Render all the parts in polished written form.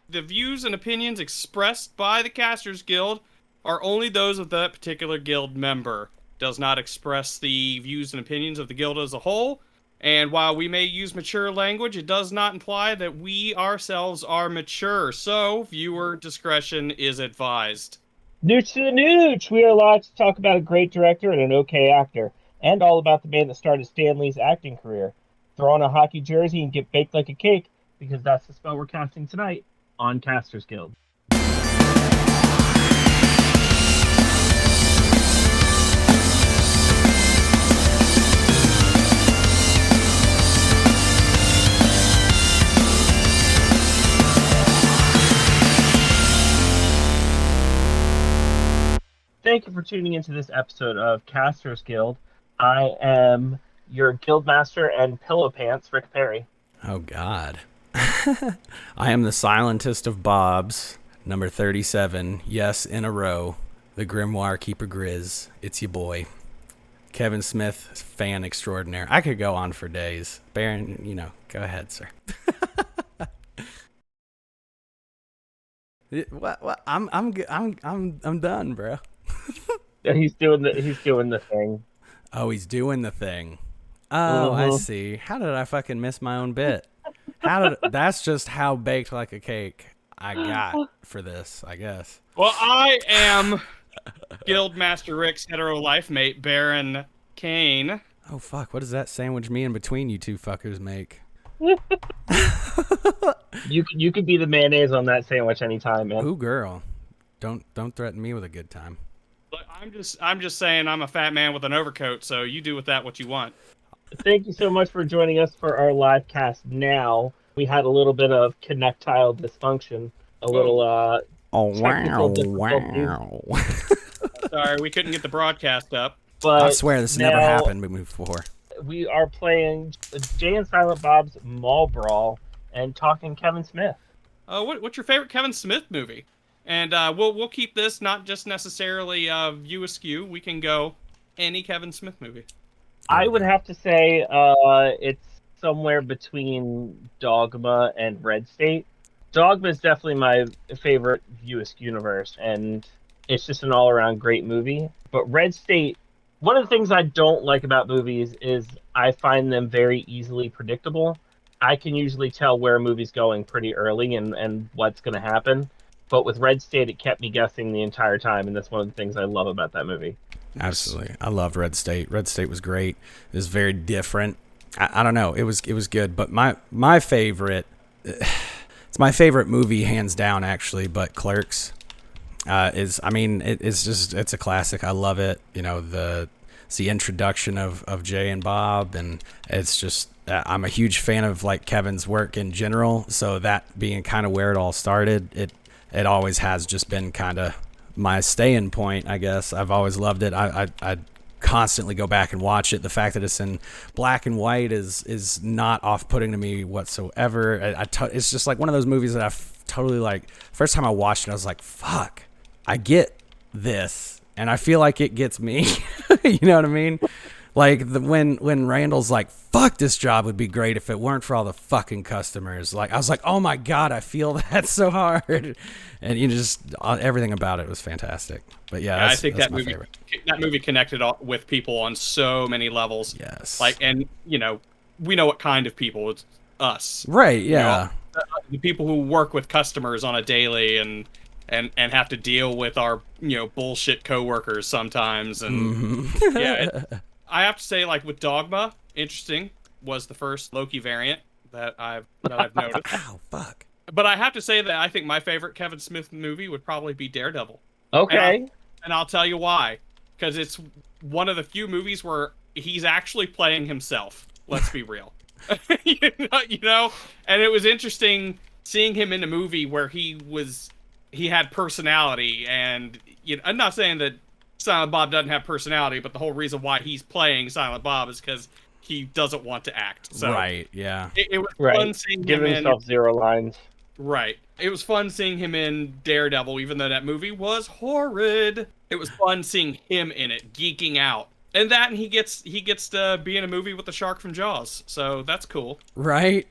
The views and opinions expressed by the Casters Guild are only those of that particular guild member. Does not express the views and opinions of the guild as a whole. And while we may use mature language, it does not imply that we ourselves are mature. So, viewer discretion is advised. Nooch to the Nooch! We are allowed to talk about a great director and an okay actor, and all about the man that started Stan Lee's acting career. Throw on a hockey jersey and get baked like a cake, because that's the spell we're casting tonight on Casters Guild. Thank you for tuning into this episode of Casters Guild. I am your guildmaster and pillow pants, Rick Perry. Oh, God. I am the silentest of Bobs, number 37. Yes, in a row. The Grimoire Keeper Grizz. It's your boy. Kevin Smith, fan extraordinaire. I could go on for days. Baron, go ahead, sir. What? I'm done, bro. He's doing the thing. Oh, he's doing the thing. Oh, I see. How did I fucking miss my own bit? That's just how baked like a cake I got for this, I guess. Well, I am Guildmaster Rick's hetero life mate, Baron Kane. Oh, fuck. What does that sandwich me in between you two fuckers make? You could be the mayonnaise on that sandwich anytime, man. Ooh, girl. Don't threaten me with a good time. Look, I'm just saying I'm a fat man with an overcoat, so you do with that what you want. Thank you so much for joining us for our live cast now. We had a little bit of connectile dysfunction. Wow. Sorry, we couldn't get the broadcast up. But I swear this never happened before. We are playing Jay and Silent Bob's Mall Brawl and talking Kevin Smith. What's your favorite Kevin Smith movie? And we'll keep this not just necessarily view askew. We can go any Kevin Smith movie. I would have to say it's somewhere between Dogma and Red State. Dogma is definitely my favorite view askew universe, and it's just an all-around great movie. But Red State, one of the things I don't like about movies is I find them very easily predictable. I can usually tell where a movie's going pretty early and what's going to happen. But with Red State, it kept me guessing the entire time, and that's one of the things I love about that movie. Absolutely. I loved Red State. Red State was great. It was very different. I don't know. It was good. But my favorite, it's my favorite movie, hands down, actually, but Clerks it's a classic. I love it. It's the introduction of Jay and Bob, and it's just, I'm a huge fan of like Kevin's work in general. So that being kind of where it all started, it always has just been kind of my staying point, I guess. I've always loved it. I constantly go back and watch it. The fact that it's in black and white is not off-putting to me whatsoever. It's just like one of those movies that I've totally like. First time I watched it, I was like, fuck, I get this. And I feel like it gets me. You know what I mean? Like when Randall's like, fuck, this job would be great if it weren't for all the fucking customers. Like, I was like, oh my God, I feel that so hard. And everything about it was fantastic. But yeah, I think that's that my movie, favorite. that movie connected with people on so many levels. Yes. Like, and we know what kind of people. It's us. Right. Yeah. The people who work with customers on a daily and have to deal with our bullshit coworkers sometimes. And yeah, I have to say, like with Dogma, interesting was the first Loki variant that I've noticed. Ow, fuck. But I have to say that I think my favorite Kevin Smith movie would probably be Daredevil. Okay. And I'll tell you why. Because it's one of the few movies where he's actually playing himself. Let's be real. you know? And it was interesting seeing him in a movie where he had personality. And I'm not saying that Silent Bob doesn't have personality, but the whole reason why he's playing Silent Bob is because he doesn't want to act. So right, yeah. It was fun seeing him himself 0 lines. Right. It was fun seeing him in Daredevil, even though that movie was horrid. It was fun seeing him in it, geeking out. And he gets to be in a movie with the shark from Jaws, so that's cool. Right.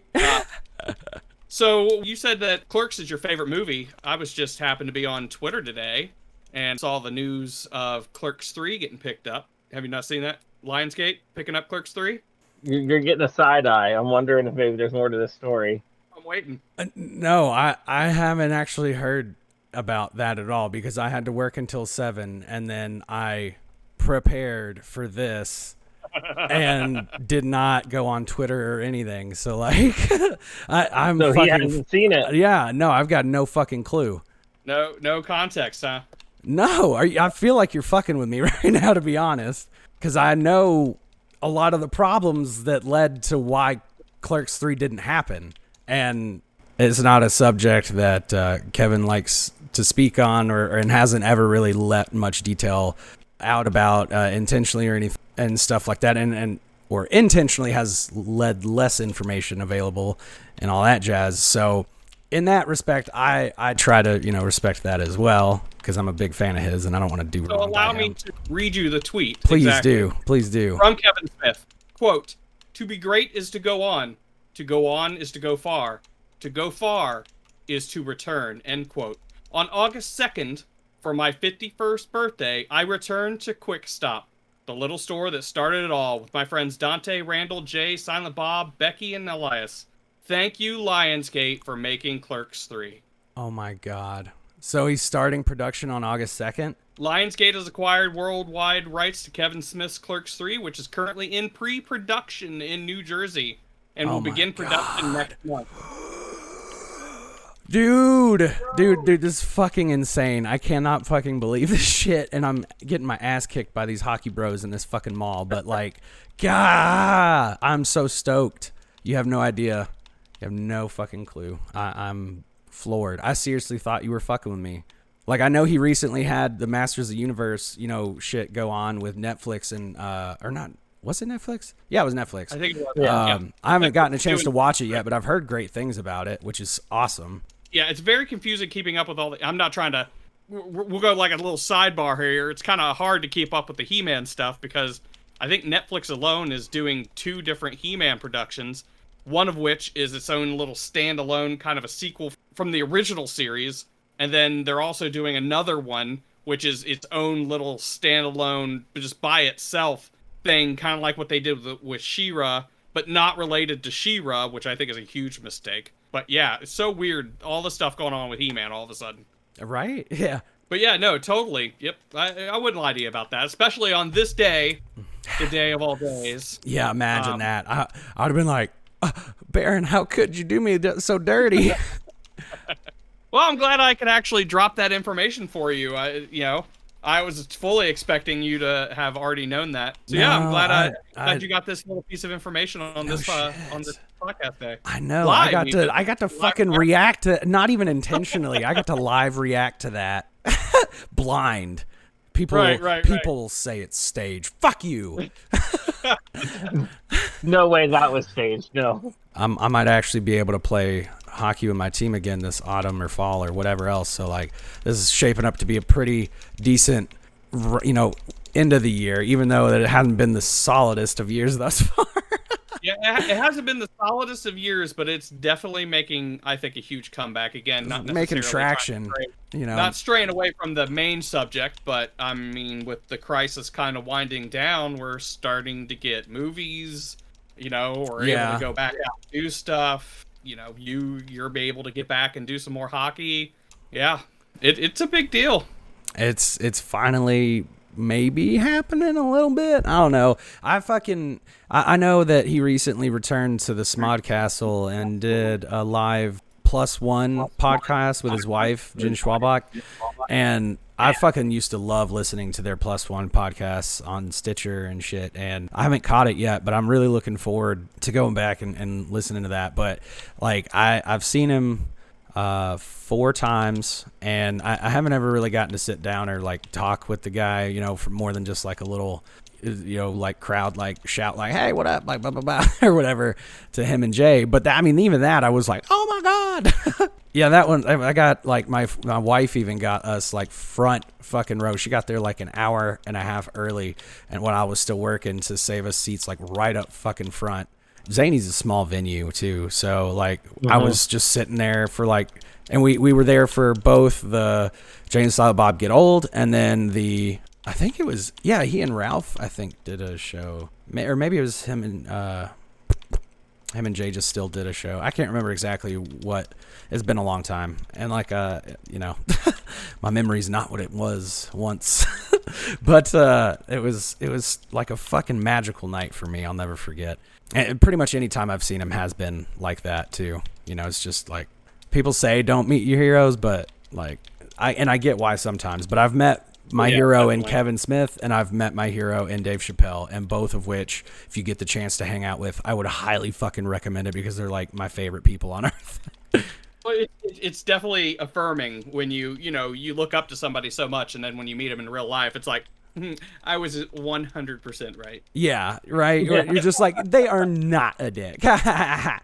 So you said that Clerks is your favorite movie. I was just happened to be on Twitter today and saw the news of Clerks 3 getting picked up. Have you not seen that? Lionsgate picking up Clerks 3? You're getting a side eye. I'm wondering if maybe there's more to this story. I'm waiting. No, I haven't actually heard about that at all because I had to work until 7 and then I prepared for this and did not go on Twitter or anything. So like I'm So fucking he hasn't seen it. Yeah, no, I've got no fucking clue. No context, huh? No, I feel like you're fucking with me right now, to be honest, because I know a lot of the problems that led to why Clerks 3 didn't happen. And it's not a subject that Kevin likes to speak on and hasn't ever really let much detail out about intentionally or anything and stuff like that. Or intentionally has led less information available and all that jazz. So in that respect, I try to, respect that as well because I'm a big fan of his and I don't want to do So wrong allow by me him. to read you the tweet. Please Exactly. do. Please do. From Kevin Smith. Quote, "To be great is to go on. To go on is to go far. To go far is to return." End quote. On August 2nd, for my 51st birthday, I returned to Quick Stop, the little store that started it all, with my friends Dante, Randall, Jay, Silent Bob, Becky, and Elias. Thank you, Lionsgate, for making Clerks 3. Oh my God. So he's starting production on August 2nd? Lionsgate has acquired worldwide rights to Kevin Smith's Clerks 3, which is currently in pre-production in New Jersey, and will begin production next month. Dude, this is fucking insane. I cannot fucking believe this shit, and I'm getting my ass kicked by these hockey bros in this fucking mall, but like, God, I'm so stoked. You have no idea. You have no fucking clue. I'm floored. I seriously thought you were fucking with me. Like, I know he recently had the Masters of the Universe, shit go on with Netflix and, or not, was it Netflix? Yeah, it was Netflix. I think it was. Yeah. I haven't gotten a chance to watch it yet, but I've heard great things about it, which is awesome. Yeah, it's very confusing keeping up with all the... I'm not trying to... We'll go like a little sidebar here. It's kind of hard to keep up with the He-Man stuff because I think Netflix alone is doing 2 different He-Man productions, one of which is its own little standalone kind of a sequel from the original series, and then they're also doing another one, which is its own little standalone, just by itself thing, kind of like what they did with She-Ra, but not related to She-Ra, which I think is a huge mistake. But yeah, it's so weird, all the stuff going on with He-Man all of a sudden. Right? Yeah. But yeah, no, totally. Yep, I wouldn't lie to you about that, especially on this day, the day of all days. Yeah, imagine that. I'd have been like, Baron, how could you do me so dirty? Well, I'm glad I could actually drop that information for you. I was fully expecting you to have already known that. So yeah, I'm glad you got this little piece of information on this podcast day. I know. Live, I got to fucking react to, not even intentionally. I got to live react to that. Blind. People will say it's staged. Fuck you. No way that was staged. No. I might actually be able to play hockey with my team again this autumn or fall or whatever else. So like, this is shaping up to be a pretty decent, end of the year, even though that it hasn't been the solidest of years thus far. Yeah, it hasn't been the solidest of years, but it's definitely making, I think, a huge comeback again. Not making traction. Not straying away from the main subject, but I mean, with the crisis kind of winding down, we're starting to get movies. Or able to go back out and do stuff. You're able to get back and do some more hockey. Yeah, it's a big deal. It's finally maybe happening a little bit. I don't know. I know that he recently returned to the Smodcastle and did a live +1 podcast with his wife, Jen Schwabach. And I fucking used to love listening to their +1 podcasts on Stitcher and shit. And I haven't caught it yet, but I'm really looking forward to going back and listening to that. But like, I've seen him 4 times, and I haven't ever really gotten to sit down or like talk with the guy, for more than just like a little, like crowd, like shout like, hey, what up, like blah blah blah or whatever to him and Jay. But even that, I was like, oh my God. Yeah, that one, I got like my wife even got us like front fucking row. She got there like an hour and a half early, and when I was still working, to save us seats like right up fucking front. Zany's a small venue too, so like I Mhm. was just sitting there for like, and we were there for both the Jay and Silent Bob Get Old, and then I think it was, yeah, he and Ralph I think did a show, or maybe it was him and Jay just still did a show. I can't remember exactly what. It's been a long time, and like you know, my memory's not what it was once. But it was like a fucking magical night for me. I'll never forget. And pretty much any time I've seen him has been like that too. You know, it's just like people say don't meet your heroes, but like I get why sometimes. But I've met my hero in Kevin Smith, and I've met my hero in Dave Chappelle, and both of which, if you get the chance to hang out with, I would highly fucking recommend it because they're like my favorite people on earth. Well, it's definitely affirming when you look up to somebody so much, and then when you meet them in real life, it's like, I was 100% right. Yeah, right. Yeah. You're just like, they are not a dick. I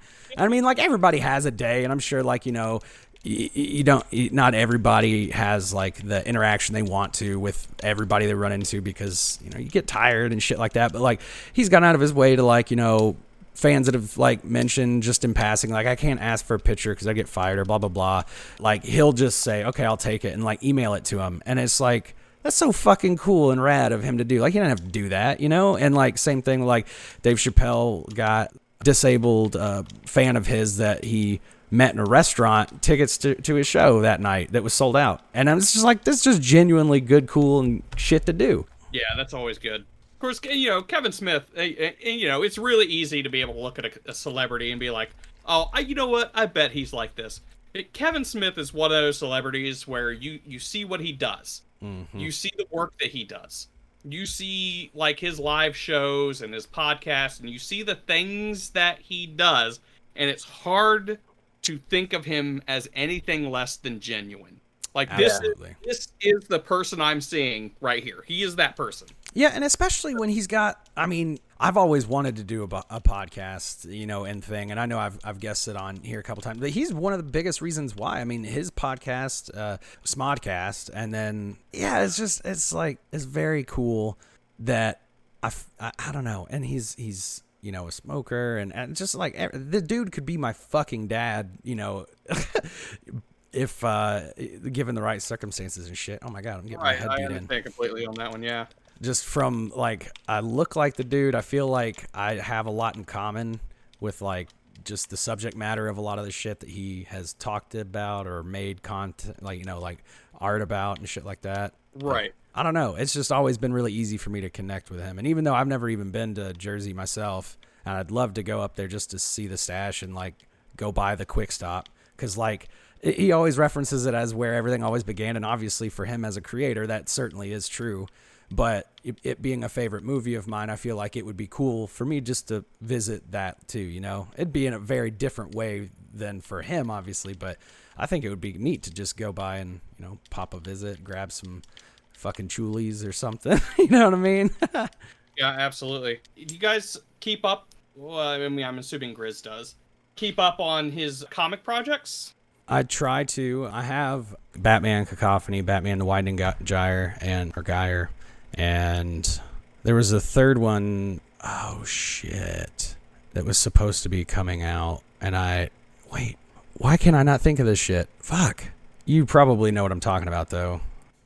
mean, like everybody has a day, and I'm sure, like, you know, not everybody has like the interaction they want to with everybody they run into because, you know, you get tired and shit like that. But like, he's gone out of his way to, like, you know, fans that have like mentioned just in passing, like, I can't ask for a picture because I get fired or blah blah blah, like he'll just say, okay, I'll take it, and like email it to him, and it's like, that's so fucking cool and rad of him to do. Like, he didn't have to do that, you know. And like, same thing, like Dave Chappelle got disabled fan of his that he met in a restaurant tickets to his show that night that was sold out, and I was just like, this is just genuinely good, cool, and shit to do. Yeah, that's always good. Of course, you know, Kevin Smith, you know, it's really easy to be able to look at a celebrity and be like, oh, you know what? I bet he's like this. Kevin Smith is one of those celebrities where you see what he does. Mm-hmm. You see the work that he does. You see, like, his live shows and his podcast, and you see the things that he does, and it's hard to think of him as anything less than genuine. Like, this is the person I'm seeing right here. He is that person. Yeah, and especially when he's got, I mean, I've always wanted to do a podcast, you know, and thing, and I know I've guested on here a couple times, but he's one of the biggest reasons why. I mean, his podcast, Smodcast, and then, yeah, it's like, it's very cool that, I don't know, and he's you know, a smoker, and just like, the dude could be my fucking dad, you know, if given the right circumstances and shit. Oh my god, I'm getting my head beat in. I understand completely on that one, yeah. Just from, like, I look like the dude. I feel like I have a lot in common with, like, just the subject matter of a lot of the shit that he has talked about or made content, like, you know, like art about and shit like that. Right. I don't know. It's just always been really easy for me to connect with him. And even though I've never even been to Jersey myself, and I'd love to go up there just to see the stash and, like, go by the Quick Stop. Because, like, he always references it as where everything always began. And obviously for him as a creator, that certainly is true. But it being a favorite movie of mine, I feel like it would be cool for me just to visit that too, you know? It'd be in a very different way than for him, obviously, but I think it would be neat to just go by and, you know, pop a visit, grab some fucking chulies or something. You know what I mean? Yeah, absolutely. You guys keep up, well, I mean, I'm assuming Grizz does, keep up on his comic projects? I try to. I have Batman Cacophony, Batman the Widening Gyre, and there was a third one, oh shit, that was supposed to be coming out, and wait, why can I not think of this shit? Fuck. You probably know what I'm talking about, though.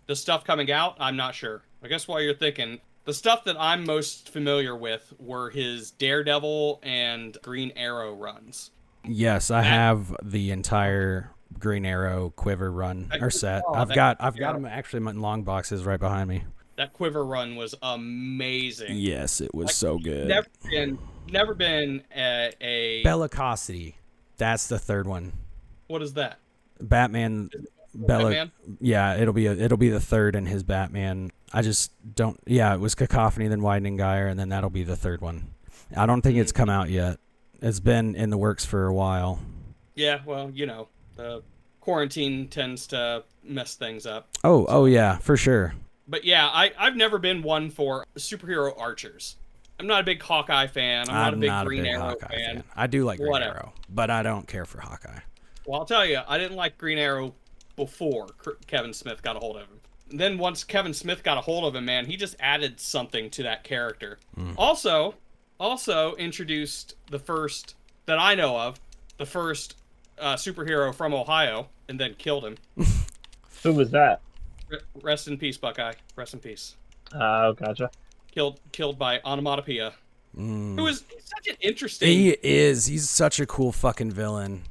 The stuff coming out, I'm not sure. I guess while you're thinking, the stuff that I'm most familiar with were his Daredevil and Green Arrow runs. Yes, I have the entire Green Arrow Quiver run or set. I've got them actually in long boxes right behind me. That Quiver run was amazing. Yes, it was so good. Never been a Bellicosity. That's the third one. What is that? Batman. Batman? Yeah, it'll be the third in his Batman. I just don't. Yeah, it was Cacophony, then Widening Gyre, and then that'll be the third one. I don't think it's come out yet. It's been in the works for a while. Yeah, well, you know, the quarantine tends to mess things up. Oh yeah, for sure. But yeah, I've never been one for superhero archers. I'm not a big Hawkeye fan. I'm not a big Green Arrow fan. I do like Green Arrow, but I don't care for Hawkeye. Well, I'll tell you, I didn't like Green Arrow before Kevin Smith got a hold of him. And then once Kevin Smith got a hold of him, man, he just added something to that character. Also, also introduced the first, that I know of, the first superhero from Ohio, and then killed him. Who was that? Rest in peace, Buckeye. Rest in peace. Oh, gotcha. Killed by onomatopoeia. Who is such an interesting... He is. He's such a cool fucking villain.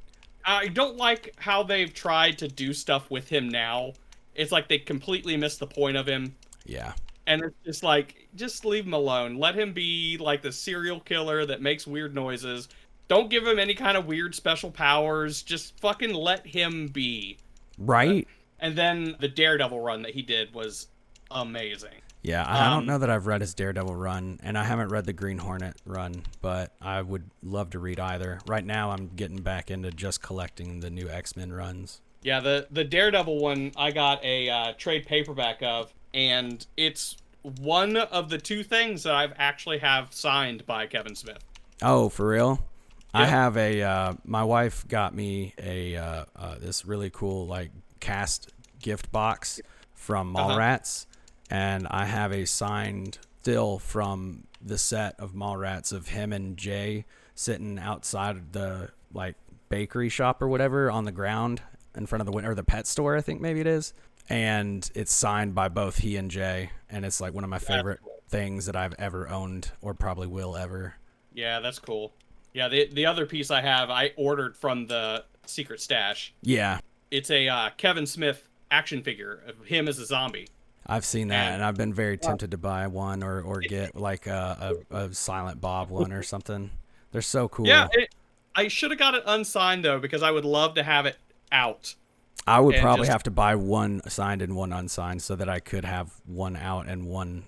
I don't like how they've tried to do stuff with him now. It's like they completely missed the point of him. Yeah. And it's just like, just leave him alone. Let him be like the serial killer that makes weird noises. Don't give him any kind of weird special powers. Just fucking let him be. Right? And then the Daredevil run that he did was amazing. Yeah, I don't know that I've read his Daredevil run, and I haven't read the Green Hornet run, but I would love to read either. Right now, I'm getting back into just collecting the new X-Men runs. Yeah, the Daredevil one, I got a trade paperback of, and it's one of the two things that I've actually have signed by Kevin Smith. Oh, for real? Yeah. I have a, my wife got me a, this really cool, like, cast gift box from Mallrats. And I have a signed still from the set of Mallrats of him and Jay sitting outside of the like bakery shop or whatever on the ground in front of the pet store, I think maybe it is. And it's signed by both he and Jay. And it's like one of my favorite things that I've ever owned or probably will ever. Yeah, that's cool. Yeah, the other piece I have, I ordered from the Secret Stash. Yeah. It's a Kevin Smith action figure of him as a zombie. I've seen that, and I've been very tempted to buy one or get like a Silent Bob one or something. They're so cool. Yeah, I should have got it unsigned, though, because I would love to have it out. I would probably have to buy one signed and one unsigned so that I could have one out and one,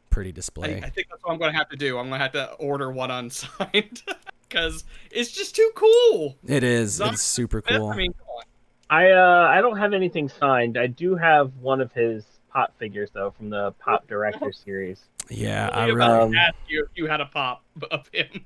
pretty display. I think that's what I'm going to have to do. I'm going to have to order one unsigned because it's just too cool. It is. It's super cool. I mean, come on. I don't have anything signed. I do have one of his Pop figures though from the Pop Director series. Yeah, I really asked you if you had a pop of him.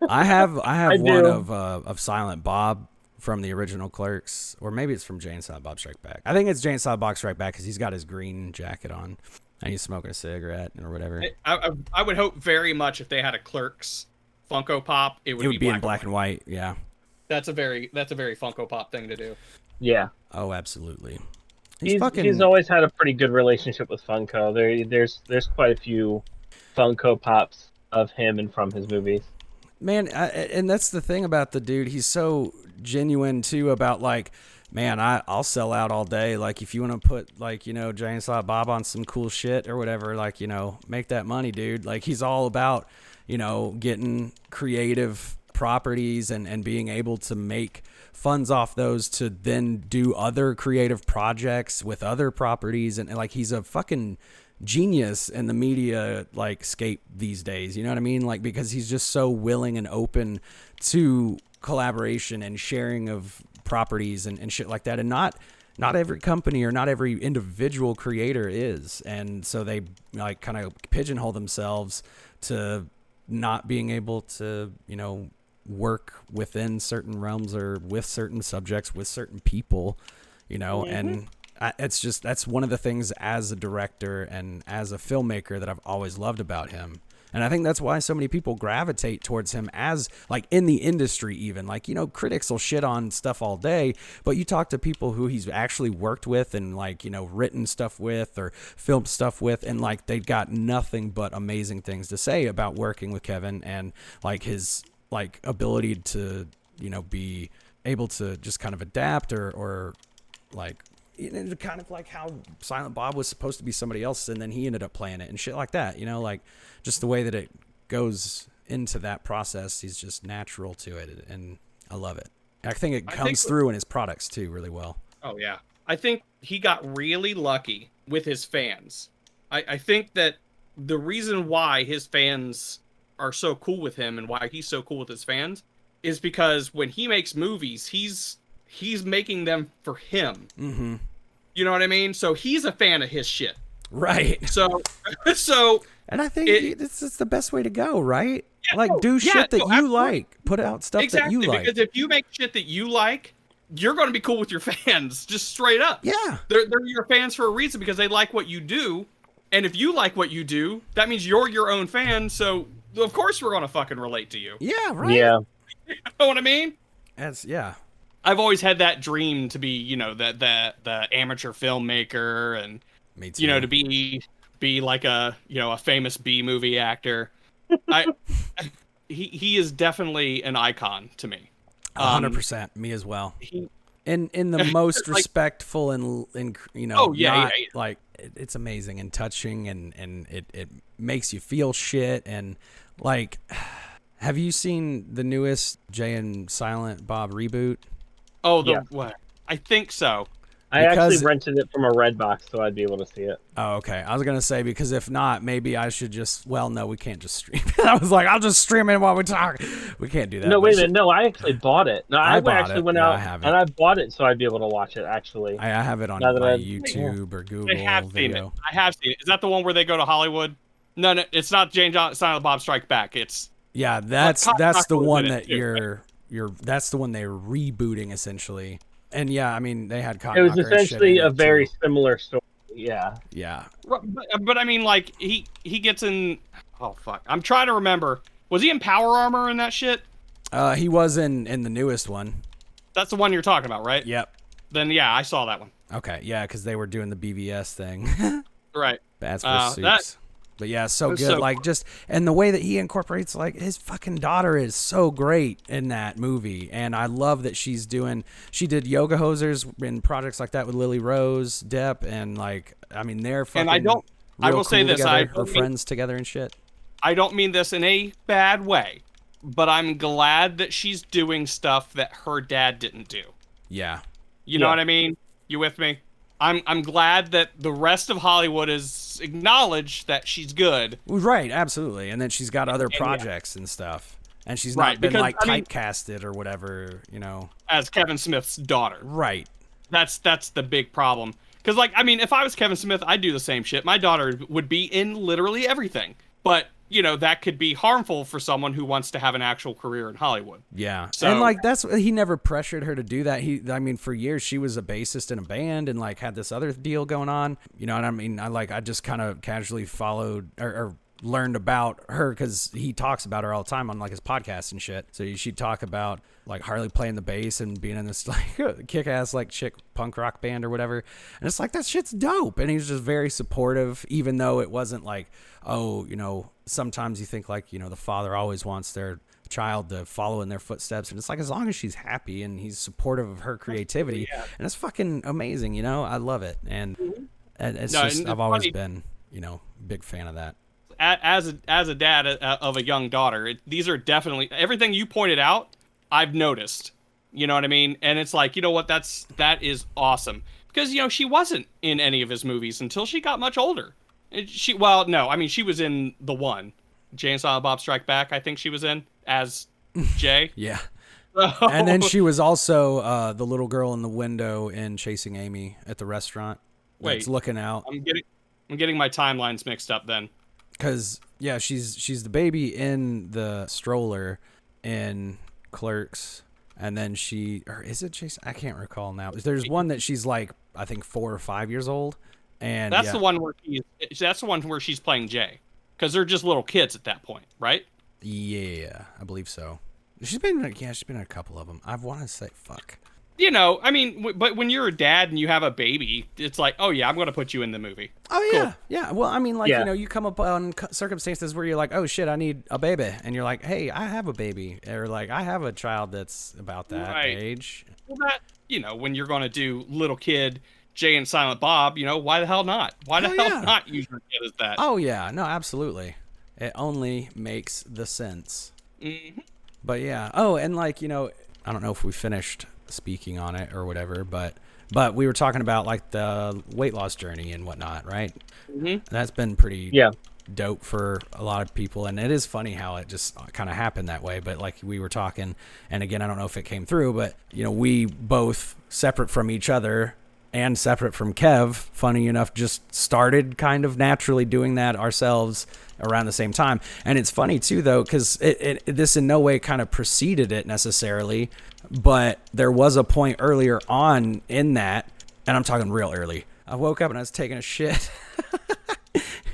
I have one of Silent Bob from the original Clerks, or maybe it's from Jay and Silent Bob Strike Back. I think it's Jay and Silent Bob Strike Back because he's got his green jacket on and he's smoking a cigarette or whatever. I would hope very much if they had a Clerks Funko Pop, it would be in black and white. Yeah, that's a very Funko Pop thing to do. Yeah. Oh, absolutely. He's always had a pretty good relationship with Funko. There's quite a few Funko Pops of him and from his movies. Man, and that's the thing about the dude. He's so genuine too about like, man, I'll sell out all day. Like if you want to put like, Jay and Silent Bob on some cool shit or whatever, like, make that money, dude. Like he's all about, getting creative properties and being able to make funds off those to then do other creative projects with other properties. And like, he's a fucking genius in the media like scape these days. You know what I mean? Like, because he's just so willing and open to collaboration and sharing of properties and shit like that. And not every company or not every individual creator is. And so they like kind of pigeonhole themselves to not being able to, work within certain realms or with certain subjects, with certain people, and that's one of the things as a director and as a filmmaker that I've always loved about him. And I think that's why so many people gravitate towards him as like in the industry, even like, critics will shit on stuff all day, but you talk to people who he's actually worked with and like, written stuff with or filmed stuff with, and like, they've got nothing but amazing things to say about working with Kevin and like his like ability to, be able to just kind of adapt or like, kind of like how Silent Bob was supposed to be somebody else and then he ended up playing it and shit like that, like just the way that it goes into that process, he's just natural to it and I love it. I think it comes through in his products too really well. Oh yeah. I think he got really lucky with his fans. I think that the reason why his fans are so cool with him and why he's so cool with his fans is because when he makes movies, he's making them for him. Mm-hmm. You know what I mean? So he's a fan of his shit. Right. So, and I think this is the best way to go, right? Yeah, like do shit that you like, put out stuff that you like. Because if you make shit that you like, you're going to be cool with your fans, just straight up. Yeah. They're your fans for a reason because they like what you do. And if you like what you do, that means you're your own fan. So, of course we're gonna fucking relate to you. Yeah, right. Yeah. You know what I mean? Yeah. I've always had that dream to be, the amateur filmmaker, and Me too. to be like a famous B movie actor. I he is definitely an icon to me. 100%. Me as well. He, In the most like, respectful and Oh, yeah, not, yeah. like it's amazing and touching and it makes you feel shit and like. Have you seen the newest Jay and Silent Bob reboot? oh, Yeah. what? I think so. I Because- actually rented it from a Redbox, so I'd be able to see it. Oh, okay. I was gonna say because if not, maybe I should just. Well, no, we can't just stream it. I was like, I'll just stream it while we talk. We can't do that. No, but wait a minute. No, I actually bought it. No, I I, bought actually it. went Yeah, out I have it. and I bought it so I'd be able to watch it. Actually, I have it on Now that my I've- YouTube or Google I have seen video. it. I have seen it. Is that the one where they go to Hollywood? No, it's not Jane Silent Bob Strike Back. It's Yeah, that's Well, the Taco was one in it, that too. you're. That's the one they're rebooting essentially. And yeah, I mean they had it Cotton was Knocker and shit essentially in a it, very too. similar story. Yeah. Yeah. but I mean, like he gets in. Oh fuck! I'm trying to remember. Was he in Power Armor and that shit? He was in the newest one. That's the one you're talking about, right? Yep. Then yeah, I saw that one. Okay. Yeah, because they were doing the BVS thing. Right. Bats for that- soups. But yeah, so was good. so Like cool. just and the way that he incorporates like his fucking daughter is so great in that movie. And I love that she did Yoga Hosers in projects like that with Lily Rose, Depp, and like I mean they're fucking I will real say cool this, together, I or don't mean- friends together and shit. I don't mean this in a bad way, but I'm glad that she's doing stuff that her dad didn't do. Yeah. You know Yeah. what I mean? You with me? I'm glad that the rest of Hollywood has acknowledged that she's good. Right, absolutely. And then she's got other yeah. projects and stuff. And she's Right, not been because, like I mean- typecasted or whatever, As Kevin Smith's daughter. Right. That's the big problem. Because, like, I mean, if I was Kevin Smith, I'd do the same shit. My daughter would be in literally everything. But, that could be harmful for someone who wants to have an actual career in Hollywood. Yeah. So- And like he never pressured her to do that. I mean for years she was a bassist in a band and like had this other deal going on. You know what I mean? I just kind of casually followed or learned about her because he talks about her all the time on like his podcast and shit. So she'd talk about like Harley playing the bass and being in this like kick-ass like chick punk rock band or whatever. And it's like that shit's dope. And he's just very supportive, even though it wasn't like, oh, sometimes you think like, the father always wants their child to follow in their footsteps. And it's like, as long as she's happy and he's supportive of her creativity, and it's fucking amazing, I love it. And it's No, just, and I've it's always funny- been, big fan of that. As a dad of a young daughter, these are definitely everything you pointed out. I've noticed, you know what I mean, and it's like, what, that is awesome because she wasn't in any of his movies until she got much older. She was in the one, Jay and Silent Bob Strike Back. I think she was in as Jay. Yeah. And then she was also the little girl in the window in Chasing Amy at the restaurant. That's Wait. looking out. I'm getting my timelines mixed up then. Because yeah, she's the baby in the stroller in Clerks, and then or is it Jason? I can't recall now. There's one that she's like I think 4 or 5 years old, and That's yeah, the one where she's playing Jay, because they're just little kids at that point, right? Yeah, I believe so. She's been in a couple of them. I want to say fuck. I mean, but when you're a dad and you have a baby, it's like, oh yeah, I'm going to put you in the movie. Oh yeah, Cool. yeah. Well, I mean, like Yeah. you come up on circumstances where you're like, oh shit, I need a baby, and you're like, hey, I have a baby, or like I have a child that's about that Right. age. Well, that, when you're going to do little kid Jay and Silent Bob, why the hell not? Why the Hell hell yeah. not use your kid as that? Oh yeah, no, absolutely. It only makes the sense. Mhm. But yeah. Oh, and like I don't know if we finished speaking on it or whatever, but we were talking about like the weight loss journey and whatnot, right? Mhm. That's been pretty Yeah. dope for a lot of people, and it is funny how it just kind of happened that way. But like we were talking, and again, I don't know if it came through, but we both separate from each other and separate from Kev, funny enough, just started kind of naturally doing that ourselves around the same time. And it's funny too, though, because this in no way kind of preceded it necessarily, but there was a point earlier on in that, and I'm talking real early. I woke up and I was taking a shit.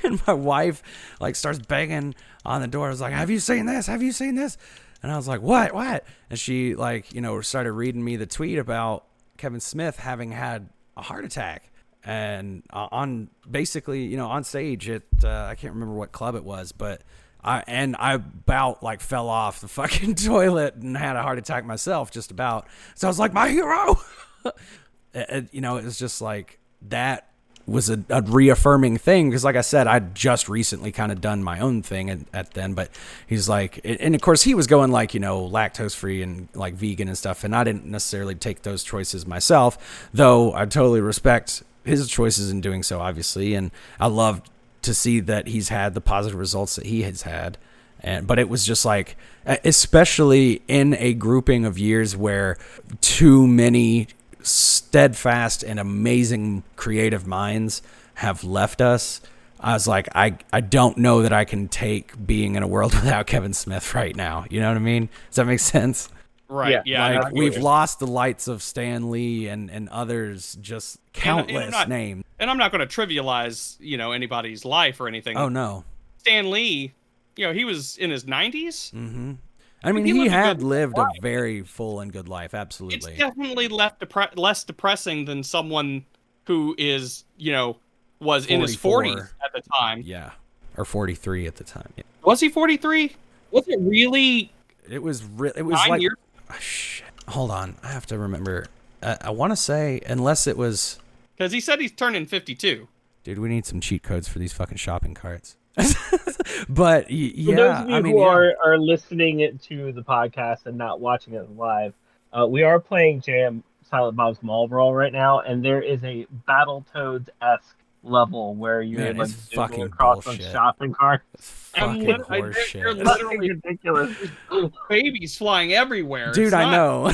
And my wife like starts banging on the door. I was like, have you seen this? Have you seen this? And I was like, what? And she like, started reading me the tweet about Kevin Smith having had a heart attack. And on basically, on stage at, I can't remember what club it was, but I about like fell off the fucking toilet and had a heart attack myself, just about. So I was like, my hero. It was just like, that was a reaffirming thing, because like I said, I'd just recently kind of done my own thing at then, but he's like, and of course he was going like, lactose free and like vegan and stuff, and I didn't necessarily take those choices myself, though I totally respect his choices in doing so, obviously, and I love to see that he's had the positive results that he has had. But it was just like, especially in a grouping of years where too many steadfast and amazing creative minds have left us, I was like, I don't know that I can take being in a world without Kevin Smith right now. You know what I mean? Does that make sense? Right. Yeah. Like, we've lost the lights of Stan Lee and others, just countless names. And I'm not going to trivialize, anybody's life or anything. Oh, no. Stan Lee, he was in his 90s. Mm-hmm. I mean, he had lived a very full and good life, absolutely. It's definitely less depressing than someone who is, was 44. In his 40s at the time. Yeah, or 43 at the time. Yeah. Was he 43? Was it really? It was 9 like years? Oh, shit. Hold on, I have to remember. I want to say, unless it was, because he said he's turning 52. Dude, we need some cheat codes for these fucking shopping carts. But yeah, for those of you who are listening to the podcast and not watching it live, we are playing Jam Silent Bob's Mall Brawl right now, and there is a Battletoads-esque level where you're like fucking across some shopping carts. Fucking horseshit. They're literally ridiculous. Babies flying everywhere. Dude, I know.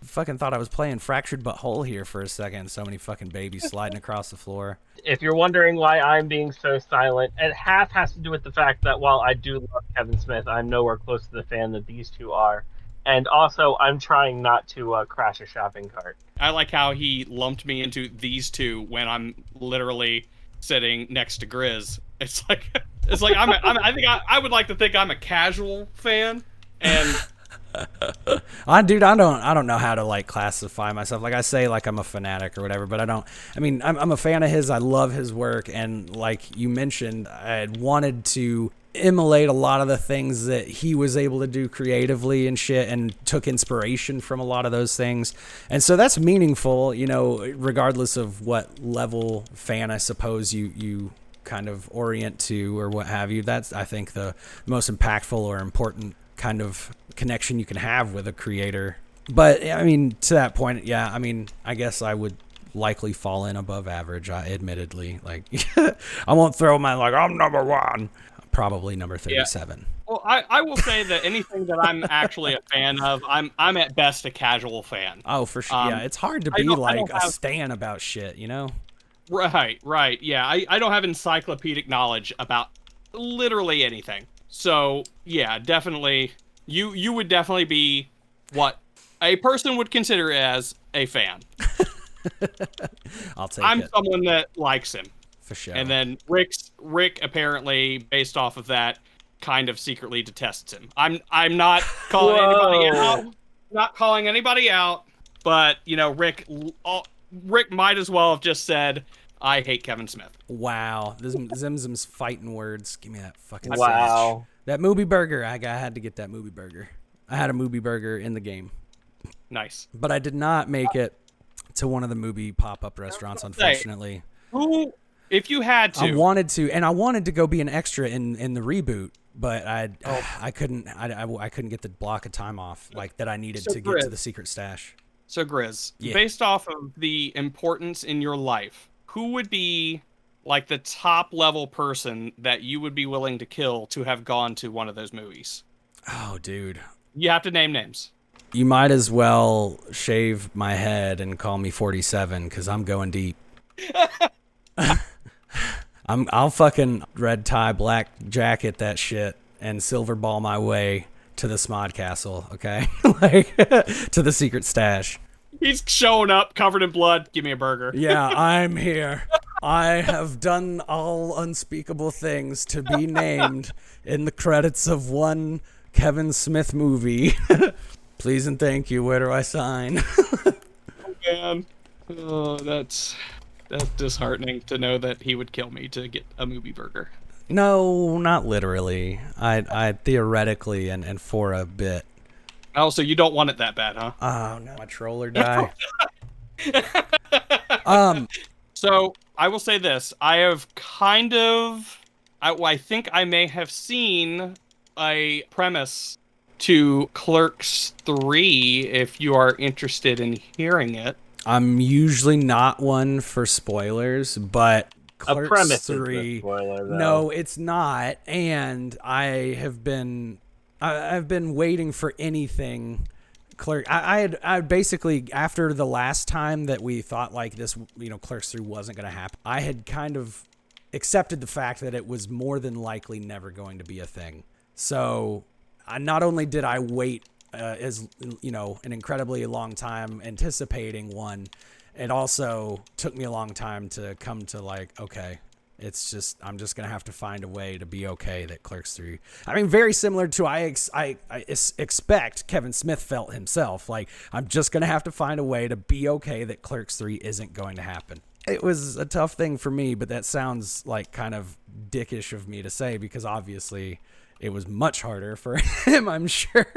Fucking thought I was playing Fractured But Whole here for a second. So many fucking babies sliding across the floor. If you're wondering why I'm being so silent, it half has to do with the fact that while I do love Kevin Smith, I'm nowhere close to the fan that these two are. And also, I'm trying not to crash a shopping cart. I like how he lumped me into these two when I'm literally sitting next to Grizz. It's like I would like to think I'm a casual fan, and I don't know how to like classify myself. Like I say, like I'm a fanatic or whatever, but I'm a fan of his. I love his work, and like you mentioned, I had wanted to emulate a lot of the things that he was able to do creatively and shit, and took inspiration from a lot of those things. And so that's meaningful, regardless of what level fan I suppose you kind of orient to or what have you. That's, I think, the most impactful or important kind of connection you can have with a creator. But I mean, to that point, yeah, I mean, I guess I would likely fall in above average, admittedly. Like I won't throw my like I'm number one. Probably number 37. Yeah. Well, I will say that anything that I'm actually a fan of, I'm at best a casual fan. Oh, for sure. Yeah, it's hard to be like a stan about shit, Right. Yeah, I don't have encyclopedic knowledge about literally anything. So yeah, definitely, you would definitely be what a person would consider as a fan. I'll take I'm it. someone that likes him. For sure. And then Rick apparently, based off of that, kind of secretly detests him. I'm not calling anybody out. Not calling anybody out, but Rick might as well have just said, "I hate Kevin Smith." Wow, Zim's fighting words. Give me that fucking wow. That movie burger. I had to get that movie burger. I had a movie burger in the game. Nice. But I did not make it to one of the movie pop-up restaurants, unfortunately. Who? If you had to. I wanted to go be an extra in the reboot, but I couldn't get the block of time off like that I needed to get to the secret stash. So Grizz, based off of the importance in your life, who would be like the top level person that you would be willing to kill to have gone to one of those movies? Oh, dude. You have to name names. You might as well shave my head and call me 47 because I'm going deep. I'll fucking red tie, black jacket that shit and silver ball my way to the Smod Castle, okay? Like to the secret stash. He's showing up covered in blood. Give me a burger. Yeah, I'm here. I have done all unspeakable things to be named in the credits of one Kevin Smith movie. Please and thank you. Where do I sign? Oh, man. Oh, that's disheartening to know that he would kill me to get a movie burger. No, not literally. I theoretically and for a bit. Oh, so you don't want it that bad, huh? Oh no, my troller die. So I will say this: I have kind of, I think I may have seen a premise to Clerks 3. If you are interested in hearing it, I'm usually not one for spoilers, but A Clerks premise 3. is a spoiler, though. No, it's not. And I've been waiting for anything. I basically, after the last time that we thought like this, Clerks 3 wasn't going to happen, I had kind of accepted the fact that it was more than likely never going to be a thing. So not only did I wait as an incredibly long time anticipating one, it also took me a long time to come to like, okay, I'm just gonna have to find a way to be okay that Clerks 3. I mean, very similar to I expect Kevin Smith felt himself. Like, I'm just gonna have to find a way to be okay that Clerks 3 isn't going to happen. It was a tough thing for me, but that sounds like kind of dickish of me to say because obviously it was much harder for him, I'm sure.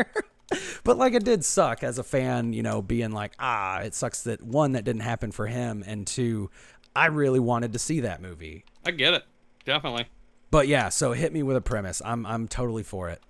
But like, it did suck as a fan, being like, it sucks that one, that didn't happen for him, and two, I really wanted to see that movie. I get it, definitely. But yeah, so hit me with a premise. I'm totally for it.